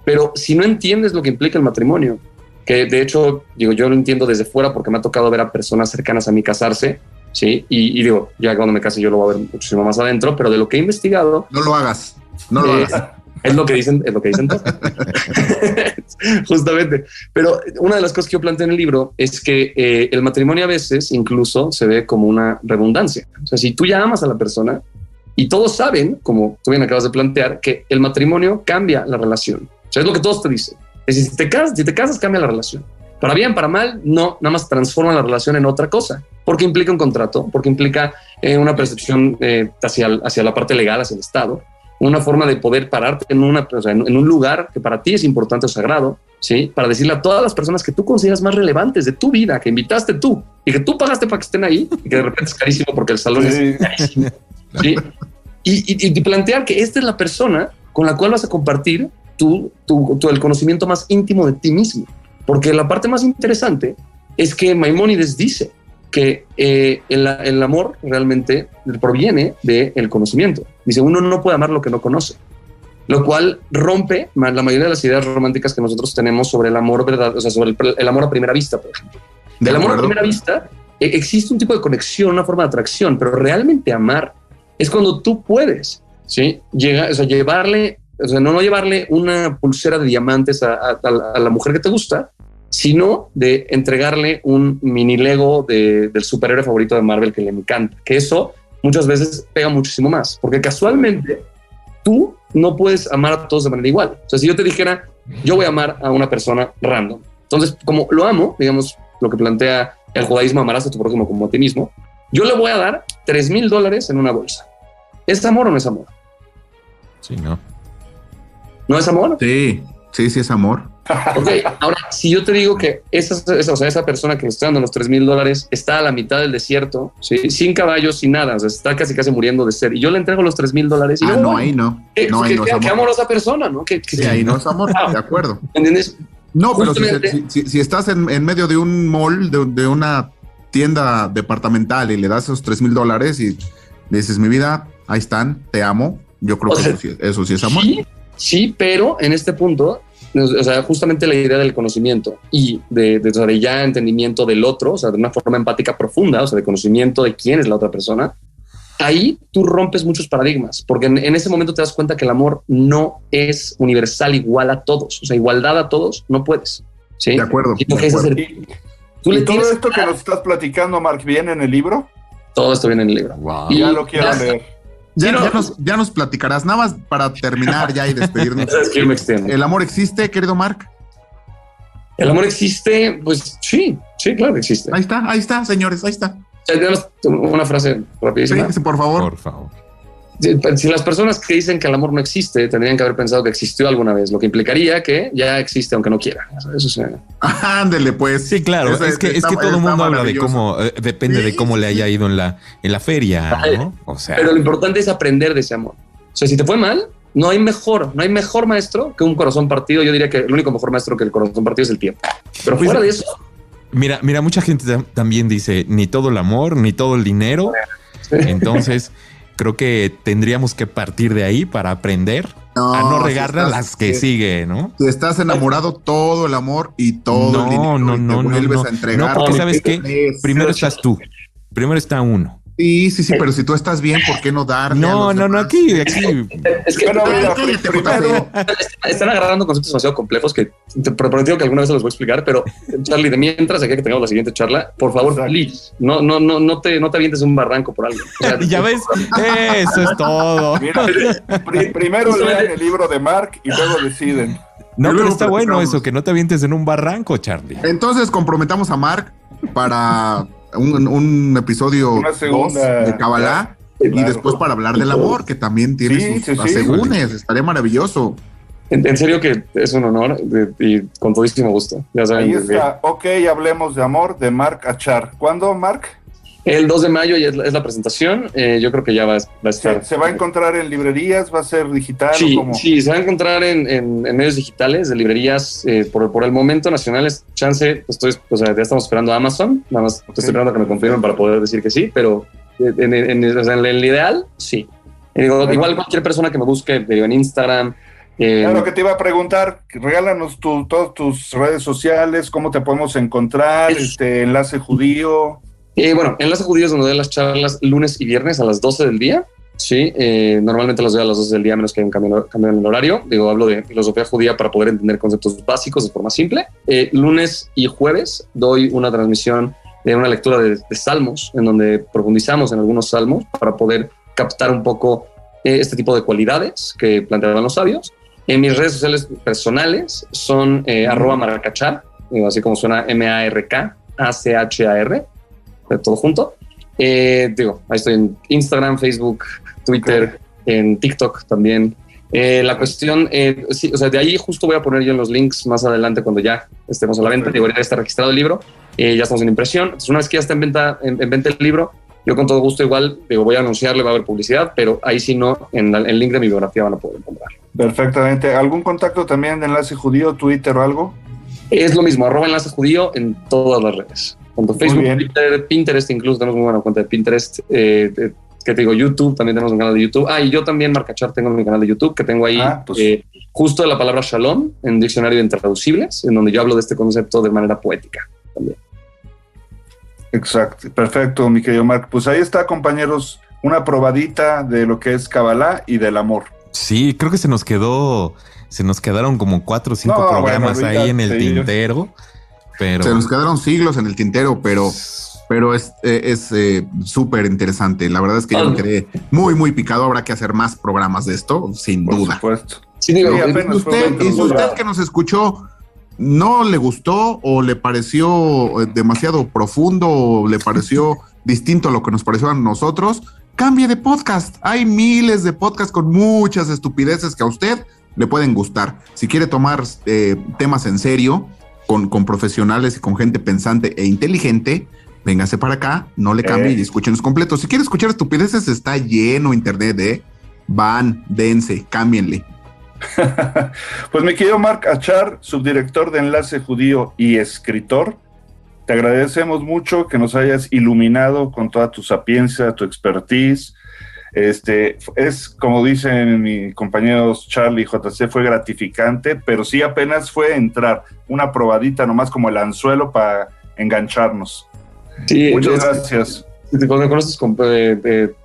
Pero si no entiendes lo que implica el matrimonio, que de hecho, digo, yo lo entiendo desde fuera porque me ha tocado ver a personas cercanas a mí casarse, ¿sí? Y digo, ya cuando me case yo lo voy a ver muchísimo más adentro, pero de lo que he investigado... No lo hagas, no lo hagas. Es lo que dicen todos. Justamente. Pero una de las cosas que yo planteo en el libro es que el matrimonio a veces incluso se ve como una redundancia. O sea, si tú ya amas a la persona y todos saben, como tú bien acabas de plantear, que el matrimonio cambia la relación. O sea, es lo que todos te dicen. Es decir, si te casas, cambia la relación. Para bien, para mal, no, nada más transforma la relación en otra cosa. Porque implica un contrato, porque implica una percepción hacia la parte legal, hacia el Estado. Una forma de poder pararte en un lugar que para ti es importante o sagrado, ¿sí? Para decirle a todas las personas que tú consideras más relevantes de tu vida, que invitaste tú y que tú pagaste para que estén ahí y que de repente es carísimo porque el salón es carísimo, ¿sí? Y plantear que esta es la persona con la cual vas a compartir el conocimiento más íntimo de ti mismo. Porque la parte más interesante es que Maimónides dice que el amor realmente proviene del conocimiento. Dice, uno no puede amar lo que no conoce, lo cual rompe la mayoría de las ideas románticas que nosotros tenemos sobre el amor, ¿verdad? O sea, sobre el amor a primera vista, por ejemplo. Del amor a primera vista existe un tipo de conexión, una forma de atracción, pero realmente amar es cuando tú puedes, ¿sí? Llevarle, no llevarle una pulsera de diamantes a la mujer que te gusta, sino de entregarle un mini Lego del superhéroe favorito de Marvel que le encanta, que eso muchas veces pega muchísimo más, porque casualmente tú no puedes amar a todos de manera igual. O sea, si yo te dijera, yo voy a amar a una persona random, entonces como lo amo, digamos, lo que plantea el judaísmo, amarás a tu prójimo como a ti mismo, yo le voy a dar $3,000 en una bolsa. ¿Es amor o no es amor? Sí, ¿no? ¿No es amor? Sí es amor. Ok, ahora, si yo te digo que esa persona que me está dando los $3,000 está a la mitad del desierto, ¿sí? Sin caballos, sin nada, o sea, está casi muriendo de sed, y yo le entrego los $3,000 y ahí no. Qué amorosa persona, ¿no? Ahí no es amor, de acuerdo. ¿Entiendes? No, pero si estás en medio de un mall, de una tienda departamental y le das esos $3,000 y le dices, mi vida, ahí están, te amo, yo creo que eso sí es amor. Sí, pero en este punto, o sea, justamente la idea del conocimiento y de ya entendimiento del otro, o sea, de una forma empática profunda, o sea, de conocimiento de quién es la otra persona, ahí tú rompes muchos paradigmas, porque en ese momento te das cuenta que el amor no es universal, igual a todos, o sea, igualdad a todos, no puedes. ¿Sí? De acuerdo. ¿Y todo esto que nos estás platicando, Mark, viene en el libro? Todo esto viene en el libro. Wow. Y ya lo quiero leer. Ya nos platicarás, nada más para terminar ya y despedirnos. Es que yo me extiendo. ¿El amor existe, querido Mark? El amor existe, pues sí, claro que existe. Ahí está, señores, ahí está. Una frase rapidísima. Sí, por favor. Por favor. Si las personas que dicen que el amor no existe tendrían que haber pensado que existió alguna vez, lo que implicaría que ya existe aunque no quiera. Eso es. Ándele, pues. Sí, claro. Es que todo el mundo habla de cómo depende de cómo le haya ido en la feria, ¿no? O sea, pero lo importante es aprender de ese amor. O sea, si te fue mal, no hay mejor maestro que un corazón partido. Yo diría que el único mejor maestro que el corazón partido es el tiempo. Pero fuera de eso. Mira, mucha gente también dice ni todo el amor, ni todo el dinero. Sí. Entonces, creo que tendríamos que partir de ahí para aprender a no regarla las que sigue, ¿no? Si estás enamorado, todo el amor y todo el dinero no, vuelves a entregar. No, porque ¿sabes qué? Primero estás tú. Primero está uno. Sí, pero si tú estás bien, ¿por qué no darle? No, aquí. Es que están agarrando conceptos demasiado complejos que te prometo que alguna vez los voy a explicar, pero Charlie, de mientras, aquí que tengamos la siguiente charla, por favor, please, no te avientes un barranco por algo. O sea, ya ves, eso es todo. Mira, primero lean el libro de Mark y luego deciden. No, pero está bueno eso, que no te avientes en un barranco, Charlie. Entonces comprometamos a Mark para un episodio 2 de Kabbalah y después para hablar del amor, que también tiene sus asegúnes. Estaría maravilloso. En serio que es un honor y con todísimo gusto. Ya saben, ahí está. Ok, hablemos de amor de Mark Achar. ¿Cuándo, Mark? El 2 de mayo ya es la presentación. Yo creo que ya va a estar. ¿Se va a encontrar en librerías? ¿Va a ser digital? Sí, ¿o cómo? sí, se va a encontrar en medios digitales, de librerías. Por el momento nacionales, chance, ya estamos esperando a Amazon. Nada más estoy esperando a que me confirmen para poder decir que sí, pero en el ideal, sí. Igual cualquier persona que me busque en Instagram. Claro, que te iba a preguntar, regálanos todas tus redes sociales, cómo te podemos encontrar, Enlace Judío. Bueno, Enlace Judío es donde doy las charlas lunes y viernes a las 12 del día. Sí, normalmente las doy a las 12 del día, menos que haya un cambio en el horario. Hablo de filosofía judía para poder entender conceptos básicos de forma simple. Lunes y jueves doy una transmisión de una lectura de salmos, en donde profundizamos en algunos salmos para poder captar un poco este tipo de cualidades que planteaban los sabios. En mis redes sociales personales son @markachar, así como suena MARKACHAR, todo junto. Ahí estoy en Instagram, Facebook, Twitter, en TikTok también. La cuestión, de ahí justo voy a poner yo en los links más adelante cuando ya estemos a la venta. Ya está registrado el libro, ya estamos en impresión. Entonces, una vez que ya está en venta el libro, yo con todo gusto igual voy a anunciarle, va a haber publicidad, pero ahí sí no, en el link de mi biografía van a poder encontrar. Perfectamente. ¿Algún contacto también de Enlace Judío, Twitter o algo? Es lo mismo, @Enlace Judío en todas las redes. Tanto Facebook, Twitter, Pinterest, incluso tenemos muy buena cuenta de Pinterest. YouTube, también tenemos un canal de YouTube. Y yo también, Mark Achar, tengo mi canal de YouTube, que tengo ahí justo la palabra Shalom en Diccionario de Intraducibles, en donde yo hablo de este concepto de manera poética también. Exacto, perfecto, mi querido Mark. Pues ahí está, compañeros, una probadita de lo que es Kabbalah y del amor. Sí, creo que se nos quedaron como 4 o 5 programas ahí en el tintero. Pero... Se nos quedaron siglos en el tintero, pero es súper interesante. La verdad es que yo me quedé muy, muy picado. Habrá que hacer más programas de esto, sin duda. Por supuesto. Sí, y si usted que nos escuchó no le gustó o le pareció demasiado profundo o le pareció distinto a lo que nos pareció a nosotros, cambie de podcast. Hay miles de podcasts con muchas estupideces que a usted le pueden gustar. Si quiere tomar temas en serio, con profesionales y con gente pensante e inteligente, véngase para acá, no le cambie y escúchenos completos. Si quiere escuchar estupideces, está lleno internet, dense, cámbienle. Pues mi querido Mark Achar, subdirector de Enlace Judío y escritor, te agradecemos mucho que nos hayas iluminado con toda tu sapiencia, tu expertise. Es como dicen mis compañeros Charlie y JC, fue gratificante, pero sí apenas fue entrar, una probadita nomás como el anzuelo para engancharnos. Sí, muchas gracias. Con estos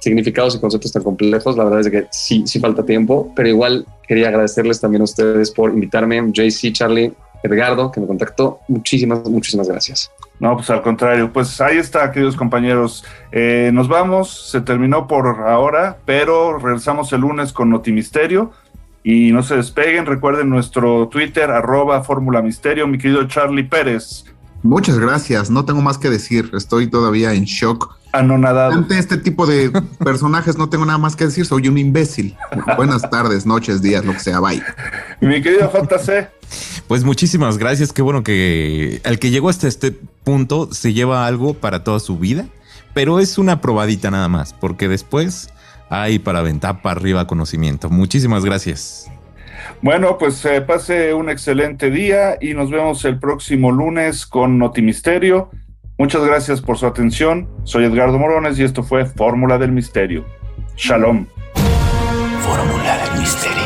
significados y conceptos tan complejos, la verdad es que sí falta tiempo, pero igual quería agradecerles también a ustedes por invitarme, JC, Charlie, Edgardo, que me contactó. Muchísimas gracias. No, pues al contrario, pues ahí está, queridos compañeros. Nos vamos, se terminó por ahora, pero regresamos el lunes con Notimisterio y no se despeguen. Recuerden nuestro Twitter, @FórmulaMisterio, mi querido Charlie Pérez. Muchas gracias, no tengo más que decir, estoy todavía en shock. Anonadado. Ante este tipo de personajes no tengo nada más que decir, soy un imbécil. Buenas tardes, noches, días, lo que sea, bye. Mi querido JC. Pues muchísimas gracias, qué bueno que el que llegó hasta este punto se lleva algo para toda su vida, pero es una probadita nada más, porque después hay para aventar para arriba conocimiento. Muchísimas gracias. Bueno, pues pase un excelente día y nos vemos el próximo lunes con Notimisterio. Muchas gracias por su atención. Soy Edgardo Morones y esto fue Fórmula del Misterio. Shalom. Fórmula del Misterio.